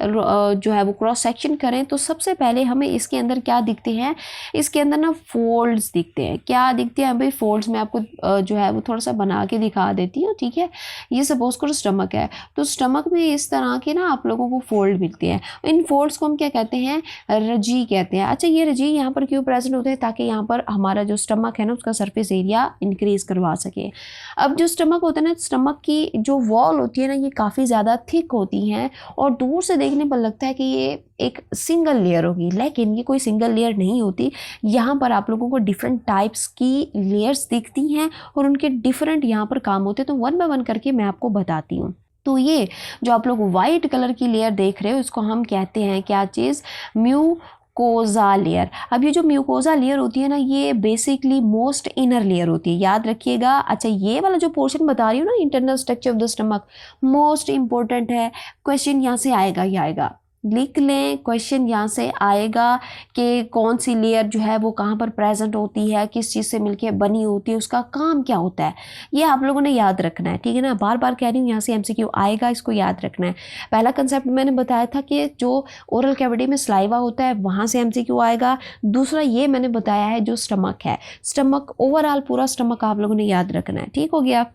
जो है वो क्रॉस सेक्शन करें तो सबसे पहले हमें इसके अंदर क्या दिखते हैं, इसके अंदर ना फोल्ड्स दिखते हैं। क्या दिखते हैं भाई, फोल्ड्स में आपको जो है वो थोड़ा सा बना के दिखा देती हूँ, ठीक है। ये सपोज करो स्टमक है, तो स्टमक में इस तरह के ना आप लोगों को फोल्ड मिलते हैं। इन फोल्ड्स को हम क्या कहते हैं, रजी कहते हैं। अच्छा, ये रजी यहाँ पर क्यों प्रेजेंट होते हैं, ताकि यहाँ पर हमारा जो स्टमक है ना उसका सरफेस एरिया इंक्रीज करवा सके। अब जो स्टमक होता है ना, स्टमक की जो वॉल होती है ना, ये काफ़ी ज़्यादा थिक होती हैं और दूर से देखने पर लगता है कि ये एक सिंगल लेयर होगी, लेकिन ये कोई सिंगल लेयर नहीं होती। यहाँ पर आप लोगों को डिफरेंट टाइप्स की लेयर्स दिखती हैं और उनके डिफरेंट यहाँ पर काम होते हैं। तो वन बाय वन करके मैं आपको बताती हूँ। तो ये जो आप लोग वाइट कलर की लेयर देख रहे हो इसको हम कहते हैं क्या चीज़, म्यूकोजा लेयर। अब ये जो म्यूकोजा लेयर होती है ना, ये बेसिकली मोस्ट इनर लेयर होती है, याद रखिएगा। अच्छा, ये वाला जो पोर्शन बता रही हूँ ना, internal structure of the stomach, most important है। क्वेश्चन यहाँ से आएगा ही आएगा, लिख लें, क्वेश्चन यहाँ से आएगा कि कौन सी लेयर जो है वो कहाँ पर प्रेजेंट होती है, किस चीज़ से मिलके बनी होती है, उसका काम क्या होता है, ये आप लोगों ने याद रखना है, ठीक है ना। बार बार कह रही हूँ, यहाँ से एमसीक्यू आएगा, इसको याद रखना है। पहला कंसेप्ट मैंने बताया था कि जो ओरल कैविटी में स्लाइवा होता है वहाँ से एमसीक्यू आएगा। दूसरा ये मैंने बताया है जो स्टमक है, स्टमक ओवरऑल पूरा स्टमक आप लोगों ने याद रखना है, ठीक हो गया।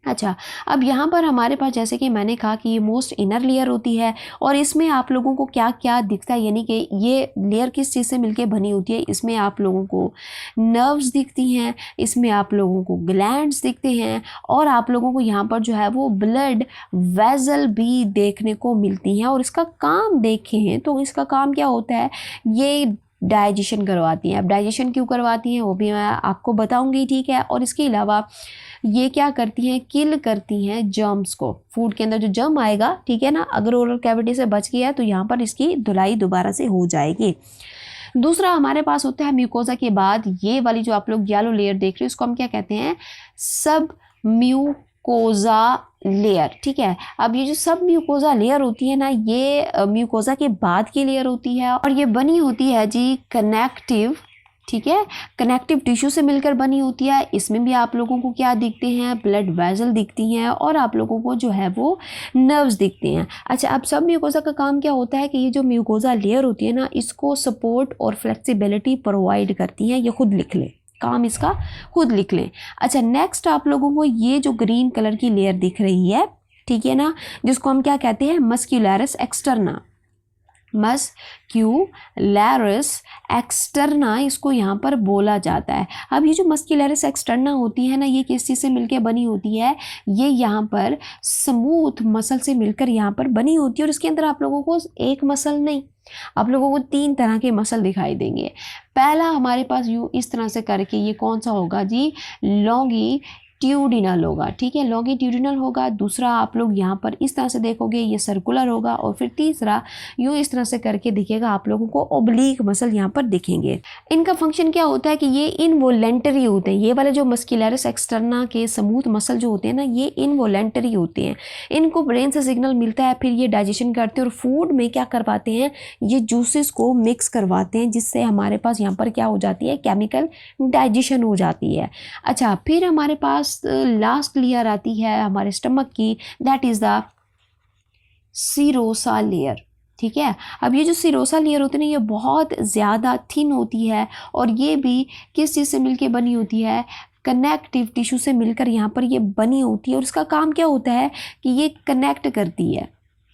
अच्छा, अब यहाँ पर हमारे पास जैसे कि मैंने कहा कि ये मोस्ट इनर लेयर होती है और इसमें आप लोगों को क्या क्या दिखता है, यानी कि ये लेयर किस चीज़ से मिलके बनी होती है। इसमें आप लोगों को नर्व्स दिखती हैं, इसमें आप लोगों को ग्लैंड्स दिखते हैं और आप लोगों को यहाँ पर जो है वो ब्लड वेसल भी देखने को मिलती हैं। और इसका काम देखें हैं तो इसका काम क्या होता है, ये डाइजेशन करवाती हैं। अब डाइजेशन क्यों करवाती हैं वो भी मैं आपको बताऊंगी, ठीक है। और इसके अलावा ये क्या करती हैं, किल करती हैं जर्म्स को। फूड के अंदर जो जर्म आएगा, ठीक है ना, अगर ओरल कैविटी से बच गया तो यहाँ पर इसकी धुलाई दोबारा से हो जाएगी। दूसरा हमारे पास होता है म्यूकोजा के बाद ये वाली जो आप लोग येलो लेयर देख रहे हो इसको हम क्या कहते हैं, सब म्यूकोजा लेयर, ठीक है। अब ये जो सब म्यूकोजा लेयर होती है ना, ये म्यूकोजा के बाद की लेयर होती है और ये बनी होती है जी कनेक्टिव, ठीक है, कनेक्टिव टिश्यू से मिलकर बनी होती है। इसमें भी आप लोगों को क्या दिखते हैं, ब्लड वेसल दिखती हैं और आप लोगों को जो है वो नर्व्स दिखते हैं। अच्छा, अब सब म्यूकोजा का काम क्या होता है कि ये जो म्यूकोजा लेयर होती है ना, इसको सपोर्ट और फ्लेक्सिबिलिटी प्रोवाइड करती हैं। ये खुद लिख लें, काम इसका खुद लिख लें। अच्छा, नेक्स्ट आप लोगों को ये जो ग्रीन कलर की लेयर दिख रही है, ठीक है ना, जिसको हम क्या कहते हैं, मस्क्यूलरिस एक्सटर्ना, मस्क्यूलरिस एक्सटर्ना इसको यहाँ पर बोला जाता है। अब ये जो मस्क्यूलरिस एक्सटर्ना होती है ना, ये किस चीज़ से मिलकर बनी होती है, ये यहाँ पर स्मूथ मसल से मिलकर यहाँ पर बनी होती है। और इसके अंदर आप लोगों को एक मसल नहीं, आप लोगों को 3 तरह के मसल दिखाई देंगे। पहला हमारे पास यूँ इस तरह से करके ये कौन सा होगा जी, लॉन्गिट्यूडिनल होगा, ठीक है, लॉन्गिट्यूडिनल होगा। दूसरा आप लोग यहाँ पर इस तरह से देखोगे ये सर्कुलर होगा और फिर तीसरा यूँ इस तरह से करके दिखेगा, आप लोगों को ओब्लीक मसल यहाँ पर दिखेंगे। इनका फंक्शन क्या होता है कि ये इनवोलेंटरी होते हैं। ये वाले जो मस्क्यूलरिस एक्सटर्ना के स्मूथ मसल जो होते हैं ना, ये इनवोलेंटरी होते हैं। इनको ब्रेन से सिग्नल मिलता है, फिर ये डाइजेशन करते हैं और फूड में क्या करवाते हैं, ये जूसेस को मिक्स करवाते हैं, जिससे हमारे पास यहाँ पर क्या हो जाती है, केमिकल डाइजेशन हो जाती है। अच्छा, फिर हमारे पास लास्ट लेयर आती है हमारे स्टमक की, that is the serosa layer, ठीक है। अब ये जो सिरोसा लेयर होती है ना, ये बहुत ज़्यादा थिन होती है और ये भी किस चीज़ से मिलके बनी होती है, कनेक्टिव टिश्यू से मिलकर यहाँ पर ये बनी होती है। और इसका काम क्या होता है कि ये कनेक्ट करती है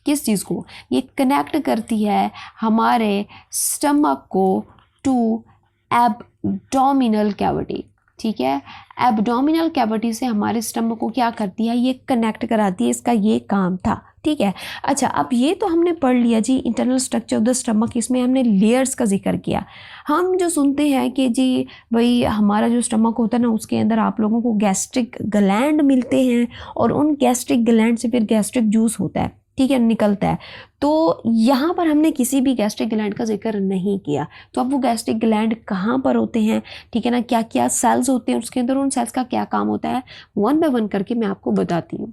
किस चीज़ को, ये कनेक्ट करती है हमारे स्टमक को टू एब्डोमिनल कैविटी, ठीक है। एब्डोमिनल कैविटी से हमारे स्टमक को क्या करती है, ये कनेक्ट कराती है, इसका ये काम था, ठीक है। अच्छा, अब ये तो हमने पढ़ लिया जी internal structure of the stomach, इसमें हमने लेयर्स का जिक्र किया। हम जो सुनते हैं कि जी भाई हमारा जो स्टमक होता है ना, उसके अंदर आप लोगों को गैस्ट्रिक ग्लैंड मिलते हैं और उन गैस्ट्रिक ग्लैंड से फिर गैस्ट्रिक जूस होता है, ठीक है, निकलता है। तो यहाँ पर हमने किसी भी गैस्ट्रिक ग्लैंड का जिक्र नहीं किया। तो अब वो गैस्ट्रिक ग्लैंड कहाँ पर होते हैं, ठीक है ना, क्या क्या सेल्स होते हैं उसके अंदर, उन सेल्स का क्या काम होता है, वन बाय वन करके मैं आपको बताती हूँ।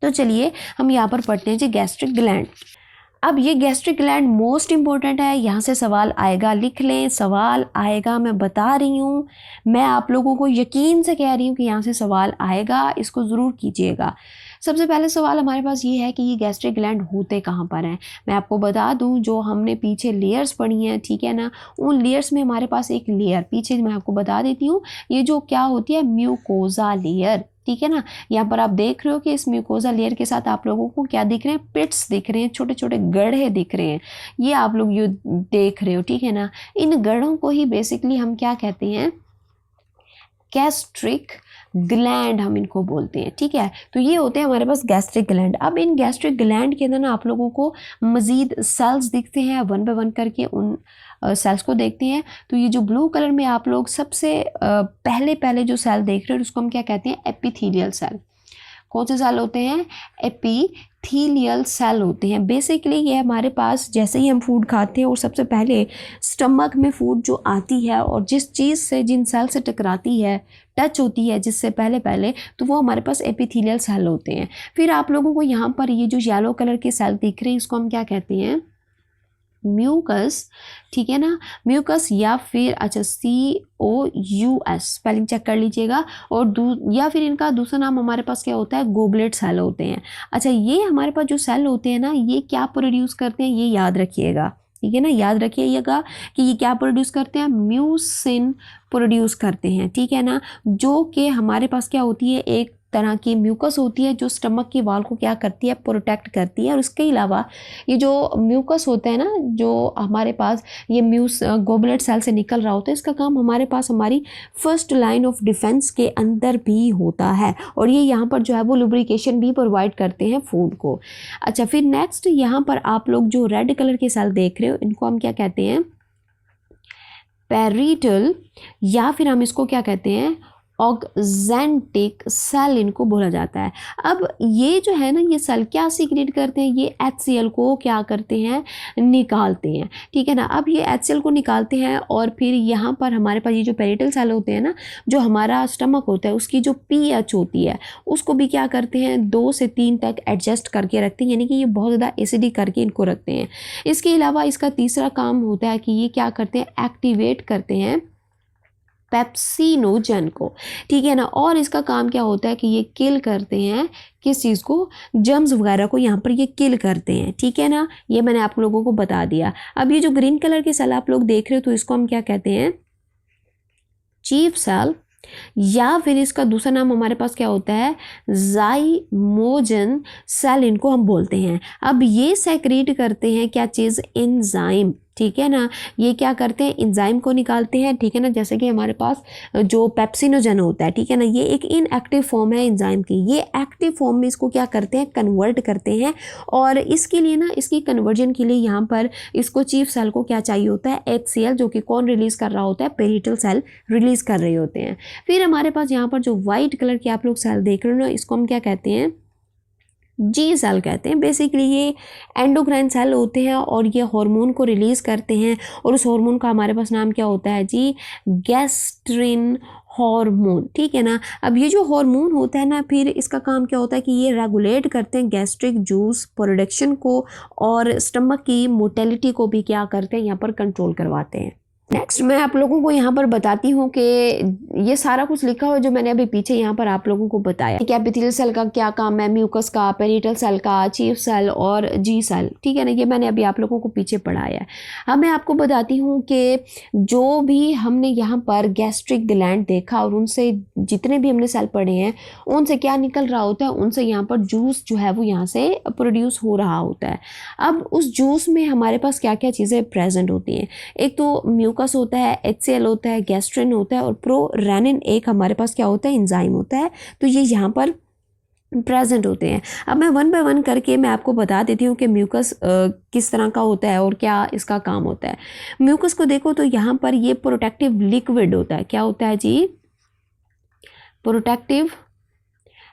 तो चलिए हम यहाँ पर पढ़ते हैं जी गैस्ट्रिक ग्लैंड। अब ये गैस्ट्रिक ग्लैंड मोस्ट इंपॉर्टेंट है, यहाँ से सवाल आएगा, लिख लें, सवाल आएगा, मैं बता रही हूँ, मैं आप लोगों को यकीन से कह रही हूँ कि यहाँ से सवाल आएगा, इसको ज़रूर कीजिएगा। सबसे पहले सवाल हमारे पास ये है कि ये गैस्ट्रिक ग्लैंड होते कहाँ पर हैं। मैं आपको बता दूँ, जो हमने पीछे लेयर्स पढ़ी हैं, ठीक है ना, उन लेयर्स में हमारे पास एक लेयर पीछे मैं आपको बता देती हूँ, ये जो क्या होती है, म्यूकोजा लेयर, ठीक है ना। यहाँ पर आप देख रहे हो कि इस म्यूकोजा लेयर के साथ आप लोगों को क्या दिख रहे हैं, पिट्स दिख रहे हैं, छोटे छोटे गड्ढे दिख रहे हैं, ये आप लोग ये देख रहे हो, ठीक है ना। इन गड्ढों को ही बेसिकली हम क्या कहते हैं, गैस्ट्रिक ग्लैंड हम इनको बोलते हैं, ठीक है। तो ये होते हैं हमारे पास गैस्ट्रिक ग्लैंड। अब इन गैस्ट्रिक ग्लैंड के अंदर ना आप लोगों को मज़ीद सेल्स दिखते हैं, वन बाय वन करके उन सेल्स को देखते हैं। तो ये जो ब्लू कलर में आप लोग सबसे पहले जो सेल देख रहे हो उसको हम क्या कहते हैं, एपिथेलियल सेल। कौन से सेल होते हैं, एपिथेलियल सेल होते हैं। बेसिकली ये हमारे पास जैसे ही हम फूड खाते हैं और सबसे पहले स्टमक में फूड जो आती है और जिस चीज़ से, जिन सेल से टकराती है, टच होती है जिससे पहले तो वो हमारे पास एपिथेलियल सेल होते हैं। फिर आप लोगों को यहाँ पर ये जो येलो कलर के सेल दिख रहे हैं इसको हम क्या कहते हैं, म्यूकस, ठीक है ना, म्यूकस, या फिर अच्छा COUS स्पेलिंग चेक कर लीजिएगा। और या फिर इनका दूसरा नाम हमारे पास क्या होता है, गोबलेट सेल होते हैं। अच्छा, ये हमारे पास जो सेल होते हैं ना, ये क्या प्रोड्यूस करते हैं, ये याद रखिएगा, ठीक है ना, याद रखिएगा कि ये क्या प्रोड्यूस करते हैं, म्यूसिन प्रोड्यूस करते हैं, ठीक है ना, जो कि हमारे पास क्या होती है, एक तरह की म्यूकस होती है जो स्टमक की वॉल को क्या करती है, प्रोटेक्ट करती है। और इसके अलावा ये जो म्यूकस होता है ना, जो हमारे पास ये गोबलेट सेल से निकल रहा होता है, इसका काम हमारे पास हमारी फर्स्ट लाइन ऑफ डिफेंस के अंदर भी होता है और ये यहाँ पर जो है वो लुब्रिकेशन भी प्रोवाइड करते हैं फूड को। अच्छा, फिर नेक्स्ट यहाँ पर आप लोग जो रेड कलर के सेल देख रहे हो इनको हम क्या कहते हैं, पेरिटल, या फिर हम इसको क्या कहते हैं, ऑक्जेंटिक सेल इनको बोला जाता है। अब ये जो है ना, ये सेल क्या सीक्रेट करते हैं, ये HCl को क्या करते हैं, निकालते हैं, ठीक है ना। अब ये HCl को निकालते हैं और फिर यहाँ पर हमारे पास ये जो पेरिटल सेल होते हैं ना, जो हमारा स्टमक होता है उसकी जो pH होती है उसको भी क्या करते हैं, 2 से 3 तक एडजस्ट करके रखते हैं, यानी कि ये बहुत ज़्यादा एसिडिक करके इनको रखते हैं। इसके अलावा इसका तीसरा काम होता है कि ये क्या करते हैं, एक्टिवेट करते हैं पेप्सिनोजन को, ठीक है ना। और इसका काम क्या होता है कि ये किल करते हैं किस चीज़ को, जर्म्स वगैरह को यहाँ पर ये किल करते हैं, ठीक है ना। ये मैंने आप लोगों को बता दिया। अब ये जो ग्रीन कलर के सेल आप लोग देख रहे हो तो इसको हम क्या कहते हैं, चीफ सेल, या फिर इसका दूसरा नाम हमारे पास क्या होता है, जाइमोजन सेल इनको हम बोलते हैं। अब ये सेक्रेट करते हैं क्या चीज़, एंजाइम, ठीक है ना। ये क्या करते हैं, एंजाइम को निकालते हैं, ठीक है ना। जैसे कि हमारे पास जो पेप्सिनोजन होता है, ठीक है ना, ये एक इनएक्टिव फॉर्म है एंजाइम की, ये एक्टिव फॉर्म में इसको क्या करते हैं, कन्वर्ट करते हैं। और इसके लिए ना, इसकी कन्वर्जन के लिए यहाँ पर इसको चीफ सेल को क्या चाहिए होता है, HCl, जो कि कौन रिलीज कर रहा होता है, पेरिटल सेल रिलीज कर रहे होते हैं। फिर हमारे पास यहाँ पर जो वाइट कलर के आप लोग सेल देख रहे हो ना, इसको हम क्या कहते हैं, G सेल कहते हैं। बेसिकली ये एंडोक्राइन सेल होते हैं और ये हार्मोन को रिलीज़ करते हैं और उस हार्मोन का हमारे पास नाम क्या होता है जी, गैस्ट्रिन हार्मोन, ठीक है ना। अब ये जो हार्मोन होता है ना, फिर इसका काम क्या होता है कि ये रेगुलेट करते हैं गैस्ट्रिक जूस प्रोडक्शन को और स्टमक की मोटेलिटी को भी क्या करते हैं, यहाँ पर कंट्रोल करवाते हैं, नेक्स्ट मैं आप लोगों को यहाँ पर बताती हूँ कि ये सारा कुछ लिखा हुआ जो मैंने अभी पीछे यहाँ पर आप लोगों को बताया कि एपिथेलियल सेल का क्या काम है, म्यूकस का, पेरिटल सेल का, चीफ सेल और जी सेल, ठीक है ना, ये मैंने अभी आप लोगों को पीछे पढ़ाया है। अब मैं आपको बताती हूँ कि जो भी हमने यहाँ पर गैस्ट्रिक ग्लैंड देखा और उनसे जितने भी हमने सेल पढ़े हैं उनसे क्या निकल रहा होता है, उनसे यहाँ पर जूस जो है वो यहाँ से प्रोड्यूस हो रहा होता है। अब उस जूस में हमारे पास क्या क्या चीज़ें प्रेजेंट होती हैं, एक तो म्यूकस होता है, HCl होता है, गैस्ट्रिन होता है और प्रोरेनिन एक हमारे पास क्या होता है, एंजाइम होता है। तो ये यहाँ पर प्रेजेंट होते हैं। अब मैं वन बाय वन करके मैं आपको बता देती हूँ कि म्यूकस किस तरह का होता है और क्या इसका काम होता है। म्यूकस को देखो तो यहाँ पर ये प्रोटेक्टिव लिक्विड होता है। क्या होता है जी? प्रोटेक्टिव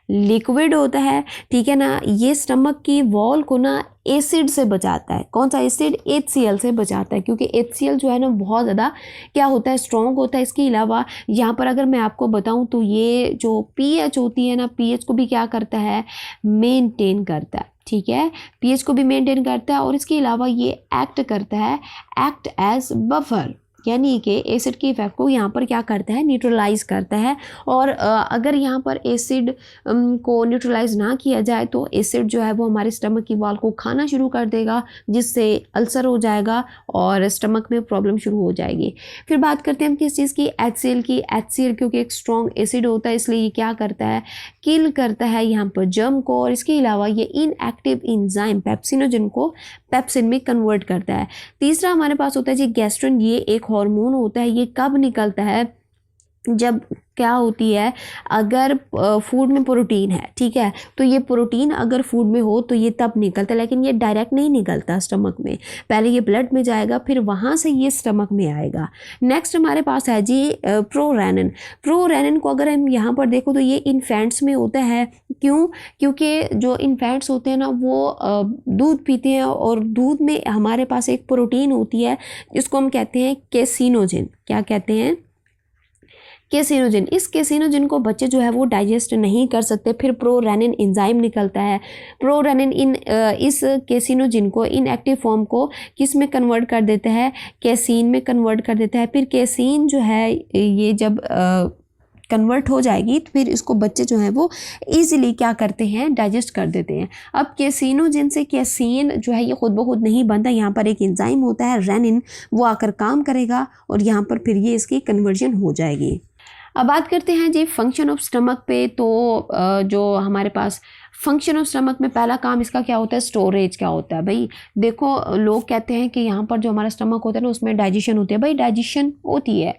लिक्विड होता है, ठीक है ना। ये स्टमक की वॉल को ना एसिड से बचाता है। कौन सा एसिड? HCl से बचाता है, क्योंकि HCl जो है ना बहुत ज़्यादा क्या होता है, स्ट्रॉन्ग होता है। इसके अलावा यहाँ पर अगर मैं आपको बताऊँ तो ये जो pH होती है ना, pH को भी क्या करता है, मेंटेन करता है, ठीक है, pH को भी मेंटेन करता है। और इसके अलावा ये एक्ट करता है, एक्ट एज बफर, यानी कि एसिड के इफेक्ट को यहाँ पर क्या करता है, न्यूट्रलाइज करता है। और अगर यहाँ पर एसिड को न्यूट्रलाइज ना किया जाए तो एसिड जो है वो हमारे स्टमक की वॉल को खाना शुरू कर देगा, जिससे अल्सर हो जाएगा और स्टमक में प्रॉब्लम शुरू हो जाएगी। फिर बात करते हैं हम किस चीज़ की, HCl की। HCl क्योंकि एक स्ट्रॉन्ग एसिड होता है इसलिए ये क्या करता है, किल करता है यहाँ पर जर्म को। और इसके अलावा ये इनएक्टिव एंजाइम पेप्सिनोजन को पेप्सिन में कन्वर्ट करता है। तीसरा हमारे पास होता है जी गैस्ट्रिन। ये एक हार्मोन होता है। ये कब निकलता है, जब क्या होती है, अगर फूड में प्रोटीन है, ठीक है, तो ये प्रोटीन अगर फूड में हो तो ये तब निकलता है, लेकिन ये डायरेक्ट नहीं निकलता स्टमक में, पहले ये ब्लड में जाएगा फिर वहाँ से ये स्टमक में आएगा। नेक्स्ट हमारे पास है जी प्रोरेनिन। प्रोरेनिन को अगर हम यहाँ पर देखो तो ये इन्फेंट्स में होता है। क्यों? क्योंकि जो इन्फेंट्स होते हैं ना वो दूध पीते हैं और दूध में हमारे पास एक प्रोटीन होती है जिसको हम कहते हैं केसिनोजिन। क्या कहते हैं? केसिनोजिन। इस केसिनोजिन को बच्चे जो है वो डाइजेस्ट नहीं कर सकते, फिर प्रोरेनिन एंजाइम निकलता है। प्रोरेनिन इस केसिनोजिन को इनएक्टिव फॉर्म को किस में कन्वर्ट कर देता है, केसीन में कन्वर्ट कर देता है। फिर केसीन जो है ये जब कन्वर्ट हो जाएगी तो फिर इसको बच्चे जो हैं वो इजीली क्या करते हैं, डाइजेस्ट कर देते हैं। अब केसिनोजिन से केसीन जो है ये खुद ब खुद नहीं बनता, यहाँ पर एक एंजाइम होता है रेनिन, वो आकर काम करेगा और यहाँ पर फिर ये इसकी कन्वर्जन हो जाएगी। अब बात करते हैं जी फंक्शन ऑफ स्टमक पे। तो जो हमारे पास फंक्शन ऑफ स्टमक में पहला काम इसका क्या होता है, स्टोरेज क्या होता है। भाई देखो, लोग कहते हैं कि यहाँ पर जो हमारा स्टमक होता है ना उसमें डाइजेशन होती है। भाई डाइजेशन होती है,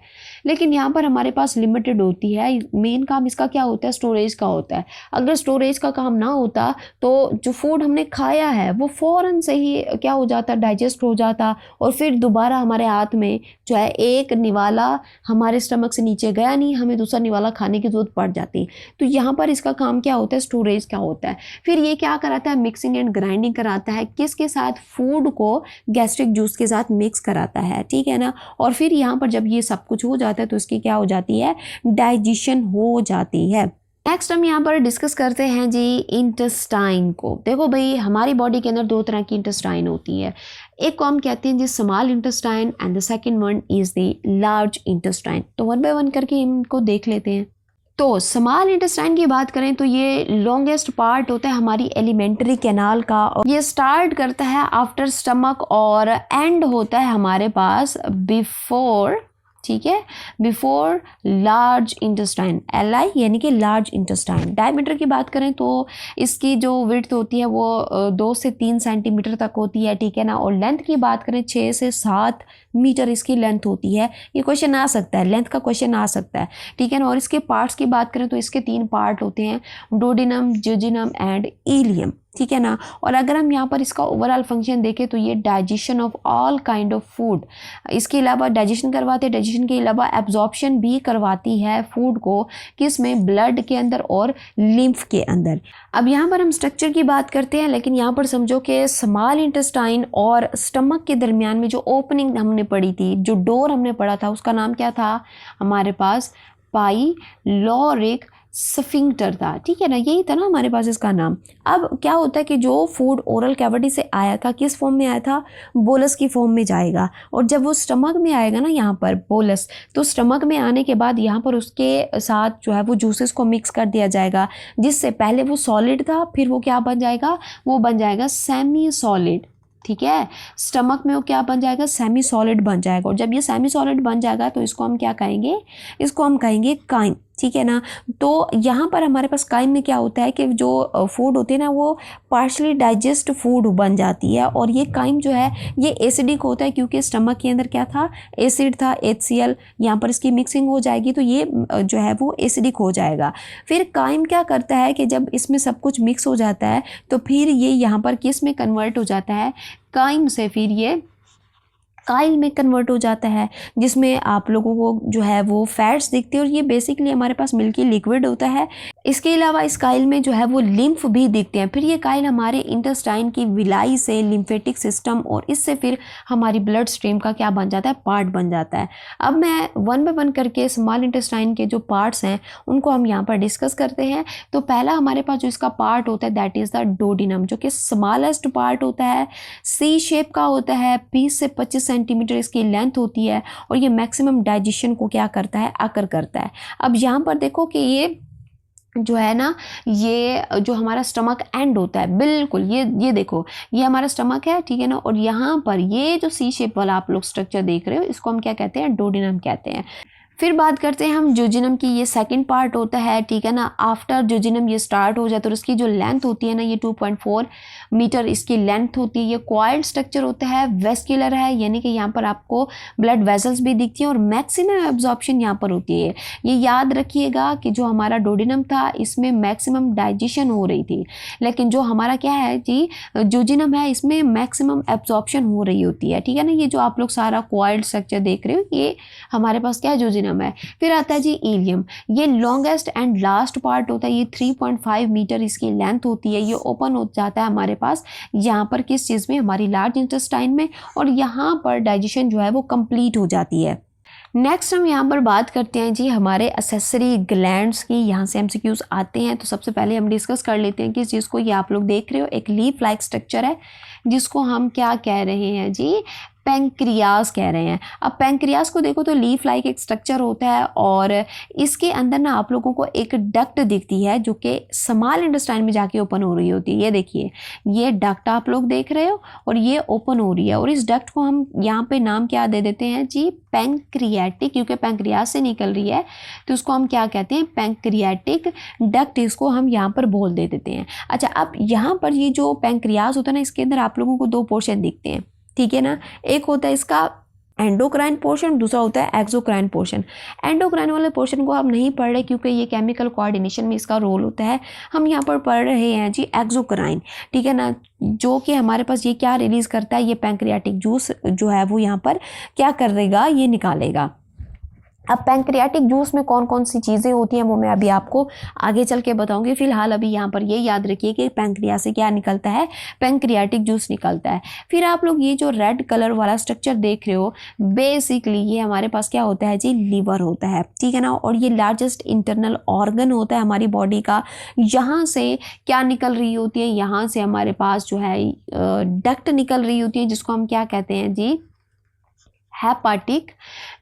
लेकिन यहाँ पर हमारे पास लिमिटेड होती है। मेन काम इसका क्या होता है, स्टोरेज का होता है। अगर स्टोरेज का काम ना होता तो जो फूड हमने खाया है वो फ़ौरन से ही क्या हो जाता, डाइजेस्ट हो जाता और फिर दोबारा हमारे हाथ में जो है एक निवाला हमारे स्टमक से नीचे गया नहीं, हमें दूसरा निवाला खाने की जरूरत पड़ जाती। तो यहाँ पर इसका काम क्या होता है, स्टोरेज का होता है। फिर ये क्या कराता है, मिक्सिंग एंड ग्राइंडिंग कराता है। किसके साथ? फूड को गैस्ट्रिक जूस के साथ मिक्स कराता है, ठीक है ना। और फिर यहाँ पर जब ये सब कुछ हो जाता है तो इसकी क्या हो जाती है, डाइजेशन हो जाती है। नेक्स्ट हम यहाँ पर डिस्कस करते हैं जी इंटेस्टाइन को। देखो भाई, हमारी बॉडी के अंदर दो तरह की इंटेस्टाइन होती है। एक को हम कहते हैं जी small intestine and the second one is the large intestine. तो वन बाय वन करके इनको देख लेते हैं। तो स्मॉल इंटेस्टाइन की बात करें तो ये लॉन्गेस्ट पार्ट होता है हमारी एलिमेंट्री कैनाल का, और ये स्टार्ट करता है आफ्टर स्टमक और एंड होता है हमारे पास बिफोर, ठीक है, बिफोर लार्ज इंटेस्टाइन, LI यानी कि लार्ज इंटेस्टाइन। डायमीटर की बात करें तो इसकी जो विड्थ होती है वो 2 से 3 सेंटीमीटर तक होती है, ठीक है ना। और लेंथ की बात करें 6 से 7 मीटर इसकी लेंथ होती है। ये क्वेश्चन आ सकता है, लेंथ का क्वेश्चन आ सकता है, ठीक है ना। और इसके पार्ट्स की बात करें तो इसके 3 पार्ट होते हैं, डोडिनम, जियोजिनम एंड इलियम, ठीक है ना। और अगर हम यहाँ पर इसका ओवरऑल फंक्शन देखें तो ये digestion of all kind of food, इसके अलावा डाइजेशन करवाते हैं, डाइजेशन के अलावा एब्जॉर्प्शन भी करवाती है फूड को, किस में, ब्लड के अंदर और लिम्फ के अंदर। अब यहाँ पर हम स्ट्रक्चर की बात करते हैं, लेकिन यहाँ पर समझो कि स्मॉल इंटेस्टाइन और स्टमक के दरमियान में जो ओपनिंग हमने पढ़ी थी, जो डोर हमने पढ़ा था, उसका नाम क्या था हमारे पास, पाइलोरिक स्फिंक्टर था, ठीक है ना, यही था ना हमारे पास इसका नाम। अब क्या होता है कि जो फूड ओरल कैविटी से आया था किस फॉर्म में आया था, बोलस की फॉर्म में जाएगा, और जब वो स्टमक में आएगा ना यहाँ पर बोलस, तो स्टमक में आने के बाद यहाँ पर उसके साथ जो है वो जूसेस को मिक्स कर दिया जाएगा, जिससे पहले वो सॉलिड था, फिर वो क्या बन जाएगा, वो बन जाएगा सेमी सॉलिड, ठीक है। स्टमक में वो क्या बन जाएगा, सेमी सॉलिड बन जाएगा, और जब ये सेमी सॉलिड बन जाएगा तो इसको हम क्या कहेंगे, इसको हम कहेंगे काइम, ठीक है ना। तो यहाँ पर हमारे पास काइम में क्या होता है कि जो फूड होते हैं ना वो पार्शली डाइजेस्ट फूड बन जाती है, और ये काइम जो है ये एसिडिक होता है, क्योंकि स्टमक के अंदर क्या था, एसिड था, HCl, यहाँ पर इसकी मिक्सिंग हो जाएगी तो ये जो है वो एसिडिक हो जाएगा। फिर काइम क्या करता है कि जब इसमें सब कुछ मिक्स हो जाता है तो फिर ये यहाँ पर किस में कन्वर्ट हो जाता है, काइम से फिर ये काइल में कन्वर्ट हो जाता है, जिसमें आप लोगों को जो है वो फैट्स दिखते हैं, और ये बेसिकली हमारे पास मिल्की लिक्विड होता है। इसके अलावा इस काइल में जो है वो लिम्फ भी दिखते हैं। फिर ये काइल हमारे इंटेस्टाइन की विलाई से लिम्फेटिक सिस्टम और इससे फिर हमारी ब्लड स्ट्रीम का क्या बन जाता है, पार्ट बन जाता है। अब मैं वन बाय वन करके स्मॉल इंटेस्टाइन के जो पार्ट्स हैं उनको हम यहाँ पर डिस्कस करते हैं। तो पहला हमारे पास जो इसका पार्ट होता है दैट इज़ द डोडिनम, जो कि स्मॉलेस्ट पार्ट होता है, सी शेप का होता है, 20 से 25 सेंटीमीटर इसकी लेंथ होती है, और ये मैक्सिमम डाइजेशन को क्या करता है, आकर करता है। अब यहाँ पर देखो कि ये जो है ना, ये जो हमारा स्टमक एंड होता है, बिल्कुल ये देखो, ये हमारा स्टमक है, ठीक है ना, और यहाँ पर ये जो सी शेप वाला आप लोग स्ट्रक्चर देख रहे हो इसको हम क्या कहते हैं, डोडिनम कहते हैं। फिर बात करते हैं हम जोजिनम की, ये सेकंड पार्ट होता है, ठीक है ना। आफ्टर जोजिनम ये स्टार्ट हो जाता है, और इसकी जो लेंथ होती है ना ये 2.4 मीटर इसकी लेंथ होती है। ये कॉइल्ड स्ट्रक्चर होता है, वेस्कुलर है, यानी कि यहाँ पर आपको ब्लड वेसल्स भी दिखती हैं, और मैक्सिमम एब्जॉर्प्शन यहाँ पर होती है। ये याद रखिएगा कि जो हमारा डोडिनम था इसमें मैक्सिमम डाइजेशन हो रही थी, लेकिन जो हमारा क्या है जी, जोजिनम है, इसमें मैक्सिमम एब्जॉर्प्शन हो रही होती है, ठीक है ना। ये जो आप लोग सारा कॉइल्ड स्ट्रक्चर देख रहे हो ये हमारे पास क्या है, जोजिनम है। फिर आता है जी इलियम, ये लॉन्गेस्ट एंड लास्ट पार्ट होता है, ये 3.5 मीटर इसकी लेंथ होती है। ये ओपन हो जाता है हमारे पास यहाँ पर किस चीज़ में, हमारी लार्ज इंटेस्टाइन में, और यहाँ पर डाइजेशन जो है वो कंप्लीट हो जाती है। नेक्स्ट हम यहाँ पर बात करते हैं जी हमारे एक्सेसरी ग्लैंड्स की, यहाँ से MCQs आते हैं। तो सबसे पहले हम डिस्कस कर लेते हैं कि इस चीज़ को, ये आप लोग देख रहे हो एक लीफ लाइक स्ट्रक्चर है जिसको हम क्या कह रहे हैं जी, पेंक्रियास कह रहे हैं। अब पेंक्रियास को देखो तो लीफ लाइक एक स्ट्रक्चर होता है, और इसके अंदर ना आप लोगों को एक डक्ट दिखती है जो कि स्मॉल इंटेस्टाइन में जाके ओपन हो रही होती है। ये देखिए, ये डक्ट आप लोग देख रहे हो और ये ओपन हो रही है, और इस डक्ट को हम यहाँ पे नाम क्या दे देते हैं जी, पैंक्रियाटिक, क्योंकि पैंक्रियास से निकल रही है तो उसको हम क्या कहते हैं, पैंक्रियाटिक डक्ट, इसको हम यहाँ पर बोल दे देते हैं। अच्छा, अब यहाँ पर ये जो पैंक्रियास होता है ना, इसके अंदर आप लोगों को दो पोर्शन दिखते हैं, ठीक है ना। एक होता है इसका एंडोक्राइन पोर्शन, दूसरा होता है एक्सोक्राइन पोर्शन। एंडोक्राइन वाले पोर्शन को हम नहीं पढ़ रहे क्योंकि ये केमिकल कोऑर्डिनेशन में इसका रोल होता है। हम यहाँ पर पढ़ रहे हैं जी एक्सोक्राइन, ठीक है ना, जो कि हमारे पास ये क्या रिलीज़ करता है, ये पैंक्रियाटिक जूस जो है वो यहाँ पर क्या करेगा, ये निकालेगा। अब पैंक्रियाटिक जूस में कौन कौन सी चीज़ें होती हैं वो मैं अभी आपको आगे चल के बताऊंगी। फिलहाल अभी यहाँ पर ये याद रखिए कि पैंक्रिया से क्या निकलता है, पैंक्रियाटिक जूस निकलता है। फिर आप लोग ये जो रेड कलर वाला स्ट्रक्चर देख रहे हो, बेसिकली ये हमारे पास क्या होता है जी, लीवर होता है, ठीक है ना। और ये लार्जेस्ट इंटरनल ऑर्गन होता है हमारी बॉडी का। यहाँ से क्या निकल रही होती है, यहाँ से हमारे पास जो है डक्ट निकल रही होती है, जिसको हम क्या कहते हैं जी, हेपाटिक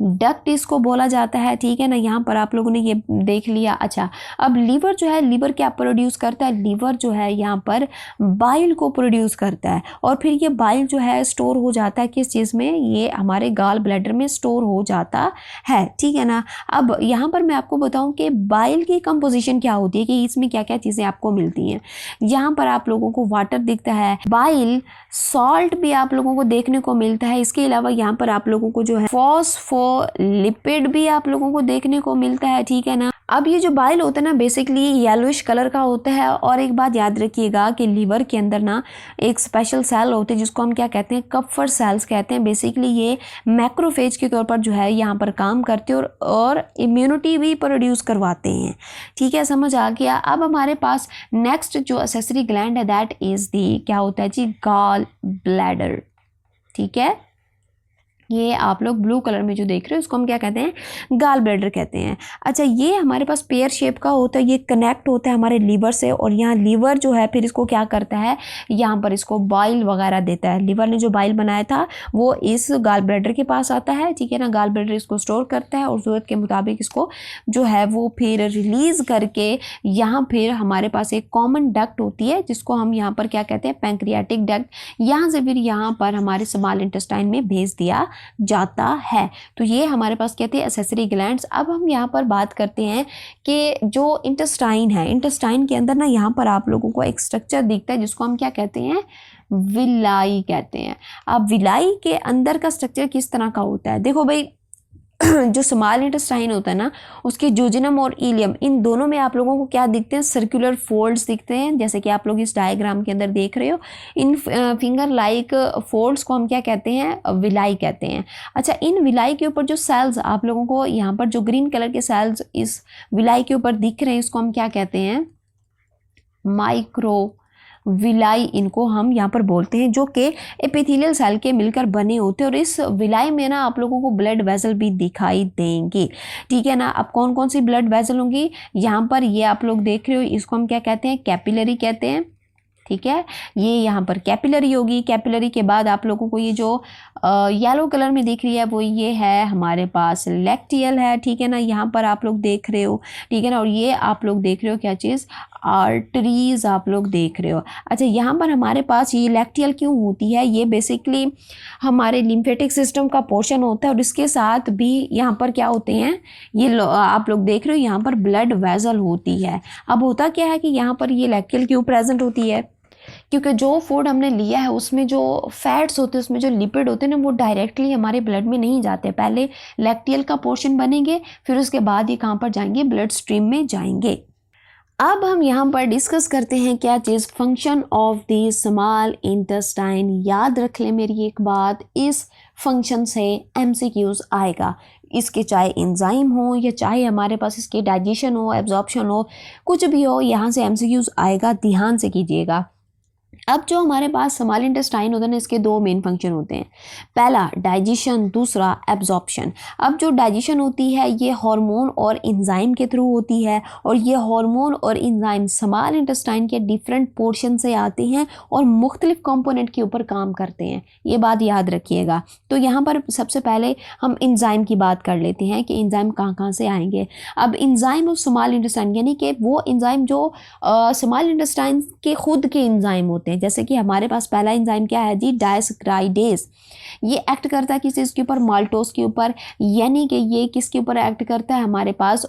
डक्ट इसको बोला जाता है, ठीक है ना। यहाँ पर आप लोगों ने ये देख लिया। अच्छा, अब लीवर जो है, लीवर क्या प्रोड्यूस करता है, लीवर जो है यहाँ पर बाइल को प्रोड्यूस करता है, और फिर ये बाइल जो है स्टोर हो जाता है किस चीज़ में, ये हमारे गाल ब्लैडर में स्टोर हो जाता है, ठीक है ना। अब यहाँ पर मैं आपको बताऊँ कि बाइल की कंपोजिशन क्या होती है, कि इसमें क्या क्या चीज़ें आपको मिलती हैं। यहाँ पर आप लोगों को वाटर दिखता है, बाइल सॉल्ट भी आप लोगों को देखने को मिलता है। इसके अलावा यहाँ पर आप लोगों को जो है फॉस्फोलिपिड भी आप लोगों को देखने को मिलता है, ठीक है ना। अब ये जो बाइल होता है ना बेसिकली येलोइश कलर का होता है। और एक बात याद रखिएगा कि लीवर के अंदर ना एक स्पेशल सेल होते हैं जिसको हम क्या कहते हैं, कप्फर सेल्स कहते हैं। बेसिकली ये मैक्रोफेज के तौर पर जो है यहाँ पर काम करते हैं और इम्यूनिटी भी प्रोड्यूस करवाते हैं, ठीक है, समझ आ गया। अब हमारे पास नेक्स्ट जो एक्सेसरी ग्लैंड है दैट इज दी क्या होता है जी, गॉल ब्लैडर, ठीक है। ये आप लोग ब्लू कलर में जो देख रहे हो उसको हम क्या कहते हैं, गाल ब्लैडर कहते हैं। अच्छा, ये हमारे पास पेयर शेप का होता है, ये कनेक्ट होता है हमारे लीवर से, और यहाँ लीवर जो है फिर इसको क्या करता है, यहाँ पर इसको बाइल वगैरह देता है। लीवर ने जो बाइल बनाया था वो इस गाल ब्लैडर के पास आता है, ठीक है ना। गाल ब्लैडर इसको स्टोर करता है और ज़रूरत के मुताबिक इसको जो है वो फिर रिलीज़ करके यहाँ फिर हमारे पास एक कॉमन डक्ट होती है जिसको हम यहाँ पर क्या कहते हैं, पैंक्रियाटिक डक्ट। यहाँ से फिर यहाँ पर हमारे स्मॉल इंटेस्टाइन में भेज दिया जाता है। तो ये हमारे पास कहते हैं एसेसरी ग्लैंड्स। अब हम यहाँ पर बात करते हैं कि जो इंटेस्टाइन है, इंटेस्टाइन के अंदर ना यहाँ पर आप लोगों को एक स्ट्रक्चर दिखता है जिसको हम क्या कहते हैं, विलाई कहते हैं। अब विलाई के अंदर का स्ट्रक्चर किस तरह का होता है, देखो भाई जो स्मॉल इंटेस्टाइन होता है ना, उसके जोजिनम और इलियम, इन दोनों में आप लोगों को क्या दिखते हैं, सर्कुलर फोल्ड्स दिखते हैं, जैसे कि आप लोग इस डायग्राम के अंदर देख रहे हो। इन फिंगर लाइक फोल्ड्स को हम क्या कहते हैं, विलाई कहते हैं। अच्छा, इन विलाई के ऊपर जो सेल्स आप लोगों को यहाँ पर जो ग्रीन कलर के सेल्स इस विलाई के ऊपर दिख रहे हैं, इसको हम क्या कहते हैं, माइक्रो विलाई इनको हम यहाँ पर बोलते हैं, जो कि एपिथेलियल सेल के मिलकर बने होते हैं। और इस विलाई में ना आप लोगों को ब्लड वेसल भी दिखाई देंगे, ठीक है ना। अब कौन कौन सी ब्लड वेसल होंगी, यहाँ पर ये आप लोग देख रहे हो, इसको हम क्या कहते हैं, कैपिलरी कहते हैं, ठीक है। ये यहाँ पर कैपिलरी होगी। कैपिलरी के बाद आप लोगों को ये जो येलो कलर में दिख रही है वो ये है हमारे पास लैक्टियल है, ठीक है ना। यहाँ पर आप लोग देख रहे हो, ठीक है ना। और ये आप लोग देख रहे हो क्या चीज़, आर्टरीज आप लोग देख रहे हो। अच्छा, यहाँ पर हमारे पास ये लैक्टियल क्यों होती है, ये बेसिकली हमारे लिम्फेटिक सिस्टम का पोर्शन होता है, और इसके साथ भी यहाँ पर क्या होते हैं, ये आप लोग देख रहे हो यहाँ पर ब्लड वेसल होती है। अब होता क्या है कि यहाँ पर ये लैक्टियल क्यों प्रेजेंट होती है, क्योंकि जो फूड हमने लिया है उसमें जो फैट्स होते हैं, उसमें जो लिपिड होते हैं ना, वो डायरेक्टली हमारे ब्लड में नहीं जाते। पहले लैक्टियल का पोर्शन बनेंगे, फिर उसके बाद ये कहाँ पर जाएंगे, ब्लड स्ट्रीम में जाएंगे। अब हम यहाँ पर डिस्कस करते हैं क्या चीज़, function of the small intestine. याद रख ले मेरी एक बात, इस फंक्शन से एमसीक्यूज आएगा। इसके चाहे एंजाइम हो या चाहे हमारे पास इसके डाइजेशन हो, एब्जॉर्प्शन हो, कुछ भी हो, यहाँ से एमसीक्यूज आएगा, ध्यान से कीजिएगा। अब जो हमारे पास स्मॉल इंटेस्टाइन होता है ना, इसके दो मेन फंक्शन होते हैं, पहला डाइजेशन, दूसरा एब्जॉर्प्शन। अब जो डाइजेशन होती है ये हार्मोन और एंजाइम के थ्रू होती है, और ये हार्मोन और एंजाइम स्मॉल इंटेस्टाइन के डिफरेंट पोर्शन से आते हैं और मुख्तलिफ कंपोनेंट के ऊपर काम करते हैं, ये बात याद रखिएगा। तो यहाँ पर सबसे पहले हम एंजाइम की बात कर लेते हैं कि एंजाइम कहाँ कहाँ से आएंगे। अब एंजाइम ऑफ स्मॉल इंटेस्टाइन यानी कि वो एंजाइम जो स्मॉल इंटेस्टाइन के खुद के एंजाइम होते हैं, जैसे कि हमारे पास पहला एंजाइम क्या है जी, डायसक्राइडेज। ये एक्ट करता है किस चीज़ के ऊपर, माल्टोज के ऊपर, यानी कि ये किसके ऊपर एक्ट करता है, हमारे पास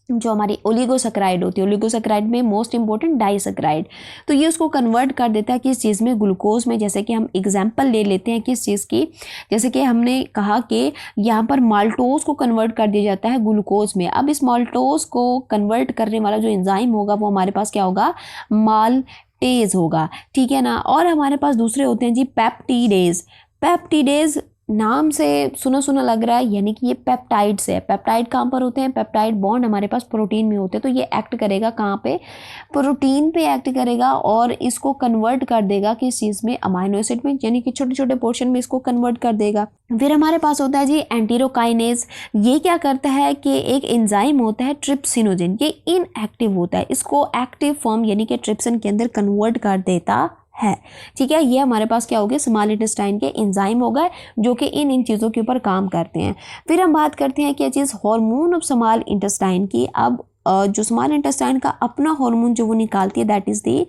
जो हमारी ओलिगोसैकेराइड होती है, ओलिगोसैकेराइड में मोस्ट इंपॉर्टेंट डाइसैकेराइड। तो ये उसको कन्वर्ट कर देता है किस चीज़ में, ग्लूकोज में। जैसे कि हम एग्जांपल ले लेते हैं किस चीज़ की, जैसे कि हमने कहा कि यहाँ पर माल्टोज को कन्वर्ट कर दिया जाता है ग्लूकोज में। अब इस माल्टोज को कन्वर्ट करने वाला जो एंजाइम होगा वो हमारे पास क्या होगा, माल्टेज होगा, ठीक है ना। और हमारे पास दूसरे होते हैं जी पेप्टिडेज। पेप्टिडेज नाम से सुना सुना लग रहा है, यानी कि ये पेप्टाइड्स है। पेप्टाइड कहाँ पर होते हैं, पेप्टाइड बॉन्ड हमारे पास प्रोटीन में होते हैं। तो ये एक्ट करेगा कहाँ पे, प्रोटीन पे एक्ट करेगा, और इसको कन्वर्ट कर देगा किस चीज़ में, अमाइनो एसिड में, यानी कि छोटे छोटे पोर्शन में इसको कन्वर्ट कर देगा। फिर हमारे पास होता है जी एंटीरोकाइनेज। ये क्या करता है कि एक एंजाइम होता है ट्रिप्सिनोजेन, ये इनएक्टिव होता है, इसको एक्टिव फॉर्म यानी कि ट्रिप्सिन के अंदर कन्वर्ट कर देता है, ठीक है। ये हमारे पास क्या हो गया, स्मॉल इंटेस्टाइन के एंजाइम हो गए जो कि इन चीज़ों के ऊपर काम करते हैं। फिर हम बात करते हैं क्या चीज़, हार्मोन ऑफ स्मॉल इंटेस्टाइन की। अब जो स्मॉल इंटेस्टाइन का अपना हार्मोन जो वो निकालती है, that is the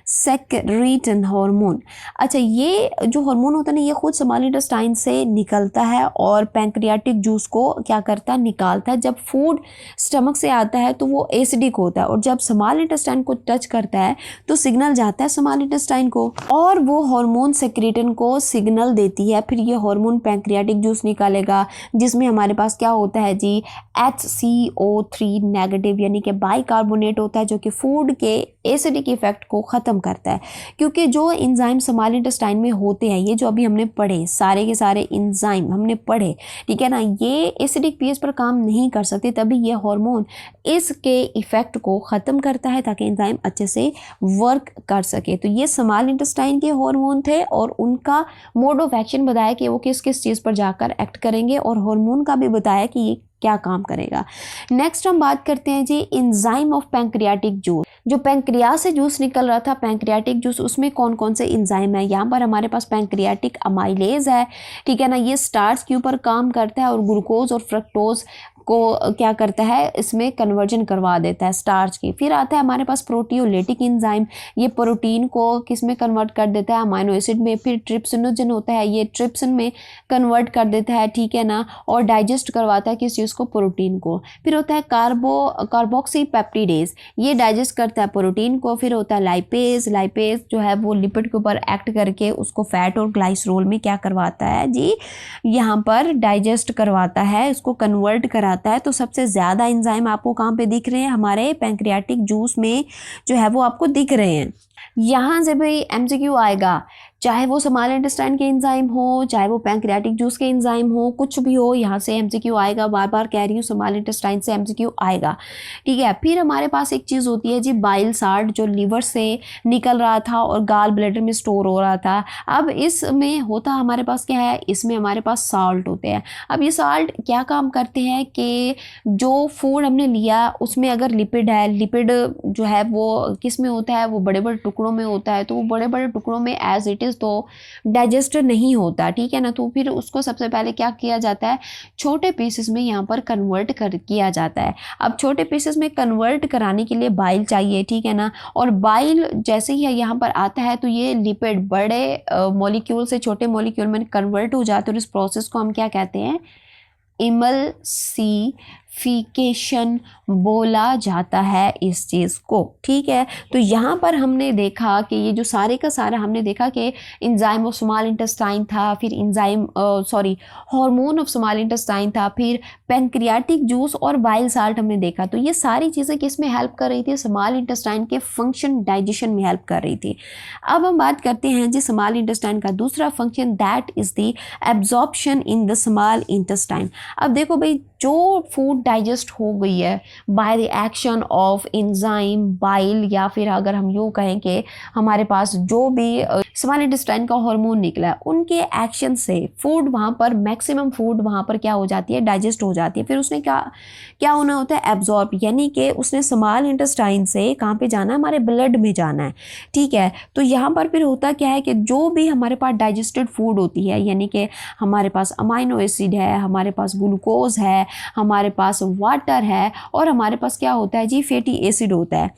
secretin hormone. अच्छा, ये जो हार्मोन होता है ना, ये खुद स्मॉल इंटेस्टाइन से निकलता है और पैंक्रियाटिक जूस को क्या करता है, निकालता है। जब फूड स्टमक से आता है तो वो एसिडिक होता है, और जब स्मॉल इंटेस्टाइन को टच करता है तो सिग्नल जाता है स्मॉल इंटेस्टाइन को, और वो हार्मोन सेक्रेटिन को सिग्नल देती है। फिर ये हार्मोन पैंक्रियाटिक जूस निकालेगा, जिसमें हमारे पास क्या होता है जी, HCO3 नेगेटिव यानी कि बाइकार्बोनेट होता है, जो कि फूड के एसिडिक इफेक्ट को ख़त्म ख़त्म करता है, क्योंकि जो एंजाइम स्मॉल इंटेस्टाइन में होते हैं, ये जो अभी हमने पढ़े सारे के सारे एंजाइम हमने पढ़े, ठीक है ना, ये एसिडिक पीएच पर काम नहीं कर सकते, तभी ये हार्मोन इसके इफ़ेक्ट को ख़त्म करता है ताकि एंजाइम अच्छे से वर्क कर सके। तो ये स्मॉल इंटेस्टाइन के हार्मोन थे और उनका मोड ऑफ एक्शन बताया कि वो किस किस चीज़ पर जाकर एक्ट करेंगे, और हार्मोन का भी बताया कि ये क्या काम करेगा। नेक्स्ट हम बात करते हैं जी एंजाइम ऑफ पैंक्रियाटिक जूस। जो पैंक्रियास से जूस निकल रहा था पैंक्रियाटिक जूस, उसमें कौन कौन से एंजाइम है। यहाँ पर हमारे पास पैंक्रियाटिक अमाइलेज है, ठीक है ना, ये स्टार्च के ऊपर काम करता है और ग्लूकोज और फ्रक्टोज को क्या करता है, इसमें कन्वर्जन करवा देता है स्टार्च की। फिर आता है हमारे पास प्रोटियोलिटिक एंजाइम, ये प्रोटीन को किस में कन्वर्ट कर देता है, अमाइनो एसिड में। फिर ट्रिप्सिनोजन होता है, ये ट्रिप्सिन में कन्वर्ट कर देता है, ठीक है ना, और डाइजेस्ट करवाता है किस चीज़ को, प्रोटीन को। फिर होता है कार्बोक्सी पेप्टिडेज, ये डाइजेस्ट करता है प्रोटीन को। फिर होता है लाइपेज, लाइपेज जो है वो लिपिड के ऊपर एक्ट करके उसको फैट और ग्लाइसरोल में क्या करवाता है जी, यहाँ पर डाइजेस्ट करवाता है, इसको कन्वर्ट कराता है। तो सबसे ज़्यादा एंजाइम आपको कहाँ पे दिख रहे हैं, हमारे पैंक्रियाटिक जूस में जो है वो आपको दिख रहे हैं। यहाँ से भी एमसीक्यू आएगा, चाहे वो स्मॉल इंटेस्टाइन के एंजाइम हो, चाहे वो पैंक्रियाटिक जूस के एंजाइम हो, कुछ भी हो, यहाँ से एमसीक्यू आएगा। बार बार कह रही हूँ, स्मॉल इंटेस्टाइन से एमसीक्यू आएगा, ठीक है। फिर हमारे पास एक चीज़ होती है जी बाइल साल्ट, जो लीवर से निकल रहा था और गाल ब्लैडर में स्टोर हो रहा था। अब इसमें होता हमारे पास क्या है, इसमें हमारे पास साल्ट होते हैं। अब ये साल्ट क्या काम करते हैं कि जो फूड हमने लिया उसमें अगर लिपिड है, लिपिड जो है वो किस में होता है, वो बड़े बड़े टुकड़ों में होता है। तो वो बड़े बड़े टुकड़ों में एज इट इज़ तो डाइजेस्ट नहीं होता, ठीक है ना। तो फिर उसको सबसे पहले क्या किया जाता है, छोटे पीसेस में यहाँ पर कन्वर्ट किया जाता है। अब छोटे पीसेस में कन्वर्ट कराने के लिए बाइल चाहिए, ठीक है ना। और बाइल जैसे ही यहाँ पर आता है तो ये लिपिड बड़े मॉलिक्यूल से छोटे मॉलिक्यूल में कन्वर्ट हो जाते हैं, और इस प्रोसेस को हम क्या कहते हैं, इमल्सिफिकेशन बोला जाता है इस चीज़ को, ठीक है। तो यहाँ पर हमने देखा कि ये जो सारे का सारा हमने देखा कि एंजाइम ऑफ स्मॉल इंटेस्टाइन था, फिर हार्मोन ऑफ स्मॉल इंटेस्टाइन था, फिर पैंक्रियाटिक जूस और बाइल साल्ट हमने देखा। तो ये सारी चीज़ें किस में हेल्प कर रही थी, स्मॉल इंटेस्टाइन के फंक्शन डाइजेशन में हेल्प कर रही थी। अब हम बात करते हैं जी स्मॉल इंटेस्टाइन का दूसरा function, that is the absorption in the small intestine. अब देखो भाई, जो फूड डाइजेस्ट हो गई है by the action of enzyme bile, या फिर अगर हम यूँ कहें कि हमारे पास जो भी स्मॉल इंटेस्टाइन का हार्मोन निकला है, उनके एक्शन से फूड वहाँ पर मैक्सिमम फूड वहाँ पर क्या हो जाती है, डाइजेस्ट हो जाती है। फिर उसने क्या होना होता है, एब्जॉर्ब, यानी कि उसने स्मॉल इंटेस्टाइन से कहाँ पे जाना है, हमारे ब्लड में जाना है, ठीक है। तो यहाँ पर फिर होता क्या है कि जो भी हमारे पास डाइजेस्टेड फूड होती है, यानी कि हमारे पास अमाइनो एसिड है, हमारे पास ग्लूकोज है, हमारे पास वाटर है, और हमारे पास क्या होता है जी, फैटी एसिड होता है।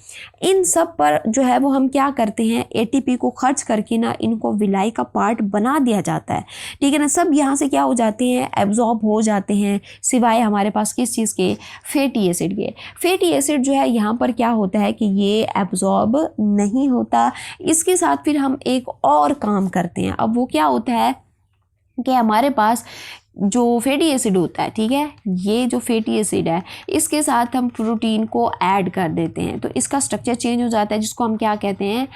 इन सब पर जो है वो हम क्या करते हैं, एटीपी को खर्च करके ना इनको विलाई का पार्ट बना दिया जाता है, ठीक है ना। सब यहाँ से क्या हो जाते हैं, एब्जॉर्ब हो जाते हैं, सिवाय हमारे पास किस चीज़ के, फैटी एसिड के। फैटी एसिड जो है यहाँ पर क्या होता है कि ये एब्जॉर्ब नहीं होता। इसके साथ फिर हम एक और काम करते हैं। अब वो क्या होता है कि हमारे पास जो फैटी एसिड होता है, ठीक है, ये जो फैटी एसिड है इसके साथ हम प्रोटीन को ऐड कर देते हैं, तो इसका स्ट्रक्चर चेंज हो जाता है, जिसको हम क्या कहते हैं,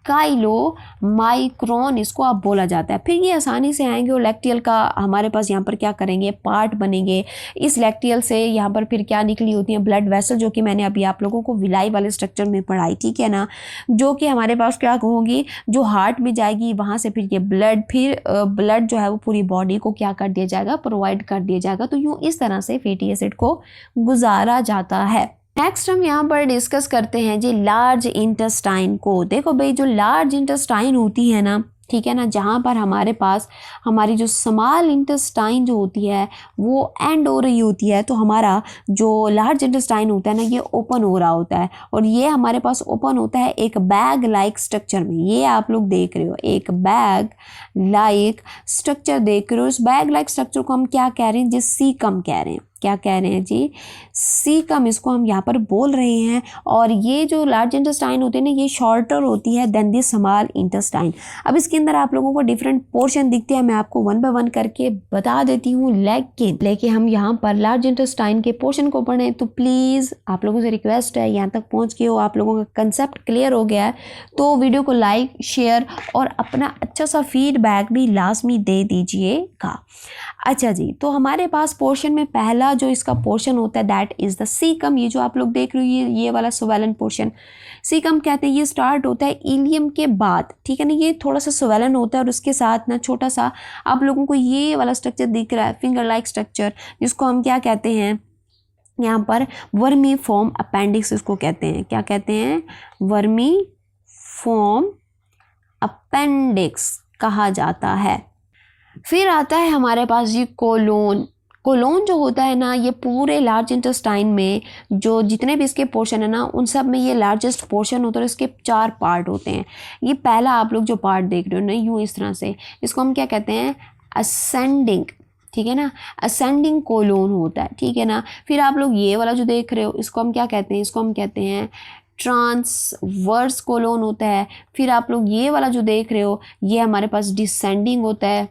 काइलोमाइक्रोन इसको आप बोला जाता है। फिर ये आसानी से आएंगे और लैक्टियल का हमारे पास यहाँ पर क्या करेंगे, पार्ट बनेंगे। इस लैक्टियल से यहाँ पर फिर क्या निकली होती है, ब्लड वेसल, जो कि मैंने अभी आप लोगों को विलाई वाले स्ट्रक्चर में पढ़ाई, ठीक है ना, जो कि हमारे पास क्या होगी, जो हार्ट में जाएगी, वहाँ से फिर ये ब्लड जो है वो पूरी बॉडी को क्या कर दिया जाएगा, प्रोवाइड कर दिया जाएगा। तो यूँ इस तरह से फैटी एसिड को गुजारा जाता है। नेक्स्ट हम यहाँ पर डिस्कस करते हैं जी लार्ज इंटेस्टाइन को। देखो भाई, जो लार्ज इंटेस्टाइन होती है ना, ठीक है ना, जहाँ पर हमारे पास हमारी जो स्मॉल इंटेस्टाइन जो होती है वो एंड हो रही होती है, तो हमारा जो लार्ज इंटेस्टाइन होता है ना, ये ओपन हो रहा होता है, और ये हमारे पास ओपन होता है एक बैग लाइक स्ट्रक्चर में। ये आप लोग देख रहे हो, एक बैग लाइक स्ट्रक्चर देख रहे हो। इस बैग लाइक स्ट्रक्चर को हम क्या कह रहे हैं, जिस सीकम कह रहे हैं, क्या कह रहे हैं जी, सीकम इसको हम यहाँ पर बोल रहे हैं। और ये जो लार्ज इंटेस्टाइन होते हैं ना, ये शॉर्टर होती है देन दी स्मॉल इंटेस्टाइन। अब इसके अंदर आप लोगों को डिफरेंट पोर्शन दिखते हैं, मैं आपको वन बाय वन करके बता देती हूँ। लेकिन हम यहाँ पर लार्ज इंटेस्टाइन के पोर्शन को पढ़ें तो प्लीज़ आप लोगों से रिक्वेस्ट है, यहाँ तक पहुँच के हो, आप लोगों का कंसेप्ट क्लियर हो गया है तो वीडियो को लाइक शेयर और अपना अच्छा सा फीडबैक भी लाजमी दे दीजिएगा। अच्छा जी, तो हमारे पास पोर्शन में पहला जो इसका पोर्शन होता है दैट इज़ द सीकम। ये जो आप लोग देख रहे हो ये वाला सोवेलन पोर्शन सीकम कहते हैं। ये स्टार्ट होता है इलियम के बाद, ठीक है ना। ये थोड़ा सा सोवेलन होता है और उसके साथ ना छोटा सा आप लोगों को ये वाला स्ट्रक्चर दिख रहा है, फिंगर लाइक स्ट्रक्चर, जिसको हम क्या कहते हैं यहाँ पर, वर्मी फॉर्म अपेंडिक्स इसको कहते हैं। क्या कहते हैं? वर्मी फॉर्म अपेंडिक्स कहा जाता है। फिर आता है हमारे पास जी कोलोन। कोलोन जो होता है ना, ये पूरे लार्ज इंटेस्टाइन में जो जितने भी इसके पोर्शन है ना, उन सब में ये लार्जेस्ट पोर्शन होता है और इसके 4 पार्ट होते हैं। ये पहला आप लोग जो पार्ट देख रहे हो ना, यूँ इस तरह से, इसको हम क्या कहते हैं? असेंडिंग, ठीक है ना। असेंडिंग कोलोन होता है, ठीक है ना। फिर आप लोग ये वाला जो देख रहे हो इसको हम क्या कहते हैं? इसको हम कहते हैं ट्रांसवर्स कोलोन होता है। फिर आप लोग ये वाला जो देख रहे हो ये हमारे पास डिसेंडिंग होता है,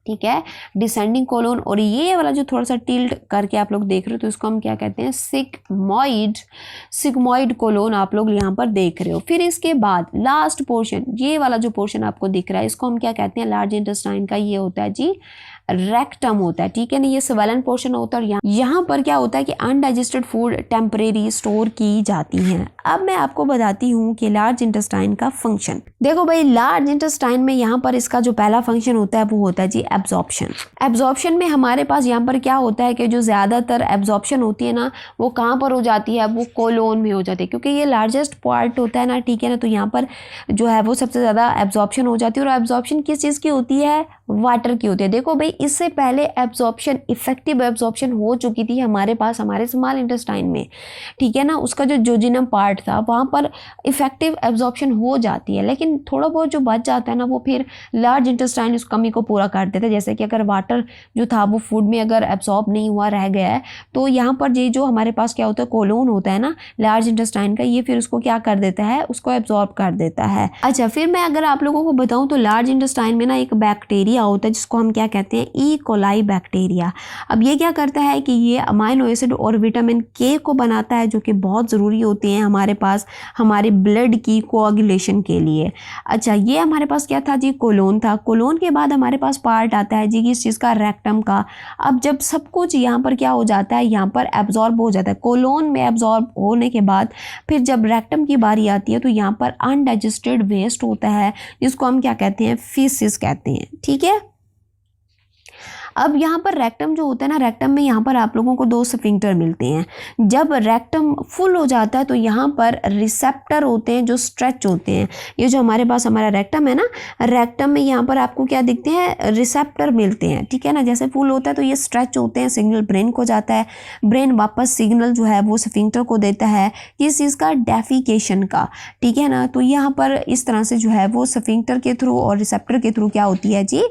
ठीक है, डिसेंडिंग कोलोन। और ये वाला जो थोड़ा सा टिल्ट करके आप लोग देख रहे हो तो इसको हम क्या कहते हैं? सिग्मॉइड कोलोन आप लोग यहाँ पर देख रहे हो। फिर इसके बाद लास्ट पोर्शन, ये वाला जो पोर्शन आपको दिख रहा है इसको हम क्या कहते हैं? लार्ज इंटेस्टाइन का ये होता है जी रेक्टम होता है, ठीक है ना। ये स्वेलन पोर्शन होता है और यहाँ पर क्या होता है कि अनडाइजेस्टेड फूड टेम्परेरी स्टोर की जाती हैं। अब मैं आपको बताती हूँ कि लार्ज इंटेस्टाइन का फंक्शन। देखो भाई, लार्ज इंटेस्टाइन में यहाँ पर इसका जो पहला फंक्शन होता है वो होता है जी एब्जॉर्प्शन। एब्जॉर्प्शन में हमारे पास यहाँ पर क्या होता है कि जो ज़्यादातर एब्जॉर्प्शन होती है ना, वो कहाँ पर हो जाती है? वो कोलोन में हो जाती है, क्योंकि ये लार्जेस्ट पार्ट होता है ना, ठीक है ना। तो यहाँ पर जो है वो सबसे ज़्यादा एब्जॉर्प्शन हो जाती है। और एब्जॉर्प्शन किस चीज़ की होती है? वाटर की होती है। देखो भाई, इससे पहले एब्जॉर्प्शन, इफेक्टिव एब्जॉर्प्शन हो चुकी थी हमारे पास हमारे स्मॉल इंटेस्टाइन में, ठीक है ना। उसका जो जोजिनम पार्ट था वहाँ पर इफेक्टिव एब्जॉर्प्शन हो जाती है, लेकिन थोड़ा बहुत जो बच जाता है ना, वो फिर लार्ज इंटेस्टाइन उस कमी को पूरा कर देता है। जैसे कि अगर वाटर जो था वो फूड में अगर एब्जॉर्ब नहीं हुआ, रह गया है, तो यहाँ पर ये जो हमारे पास क्या होता है? कोलोन होता है ना लार्ज इंटेस्टाइन का, ये फिर उसको क्या कर देता है? उसको एब्जॉर्ब कर देता है। अच्छा, फिर मैं अगर आप लोगों को बताऊँ तो लार्ज इंटेस्टाइन में ना एक बैक्टीरिया होता है जिसको हम क्या कहते हैं? E coli bacteria. अब ये क्या करता है कि ये अमाइनो एसिड और विटामिन के को बनाता है, जो कि बहुत ज़रूरी होते हैं हमारे पास हमारे ब्लड की कोआगुलेशन के लिए। अच्छा, ये हमारे पास क्या था जी? कोलोन था। कोलोन के बाद हमारे पास पार्ट आता है जी किस चीज़ का? रेक्टम का। अब जब सब कुछ यहाँ पर क्या हो जाता है? यहाँ पर एब्जॉर्ब हो जाता है। कोलोन में एब्जॉर्ब होने के बाद फिर जब रेक्टम की बारी आती है तो यहाँ पर अनडाइजेस्टेड वेस्ट होता है, जिसको हम क्या कहते हैं? फीसिस कहते हैं, ठीक है। अब यहाँ पर रेक्टम जो होता है ना, रेक्टम में यहाँ पर आप लोगों को 2 स्फिंक्टर मिलते हैं। जब रेक्टम फुल हो जाता है तो यहाँ पर रिसेप्टर होते हैं जो स्ट्रेच होते हैं। ये जो हमारे पास हमारा रेक्टम है ना, रेक्टम में यहाँ पर आपको क्या दिखते हैं? रिसेप्टर मिलते हैं, ठीक है ना। जैसे फुल होता है तो ये स्ट्रेच होते हैं, सिग्नल ब्रेन को जाता है, ब्रेन वापस सिग्नल जो है वो स्फिंक्टर को देता है किस चीज़ का? डेफिकेशन का, ठीक है ना। तो यहाँ पर इस तरह से जो है वो स्फिंक्टर के थ्रू और रिसेप्टर के थ्रू क्या होती है जी?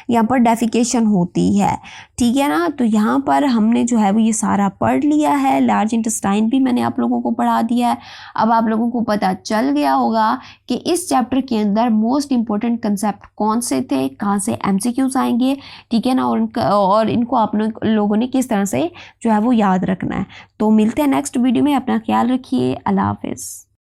यहाँ पर डेफिकेशन होती है, ठीक है ना। तो यहाँ पर हमने जो है वो ये सारा पढ़ लिया है। लार्ज इंटेस्टाइन भी मैंने आप लोगों को पढ़ा दिया है। अब आप लोगों को पता चल गया होगा कि इस चैप्टर के अंदर मोस्ट इंपॉर्टेंट कंसेप्ट कौन से थे, कहाँ से एमसीक्यूज आएंगे, ठीक है ना। और इनको आप लोगों ने किस तरह से जो है वो याद रखना है। तो मिलते हैं नेक्स्ट वीडियो में। अपना ख्याल रखिए। अल्लाह हाफिज़।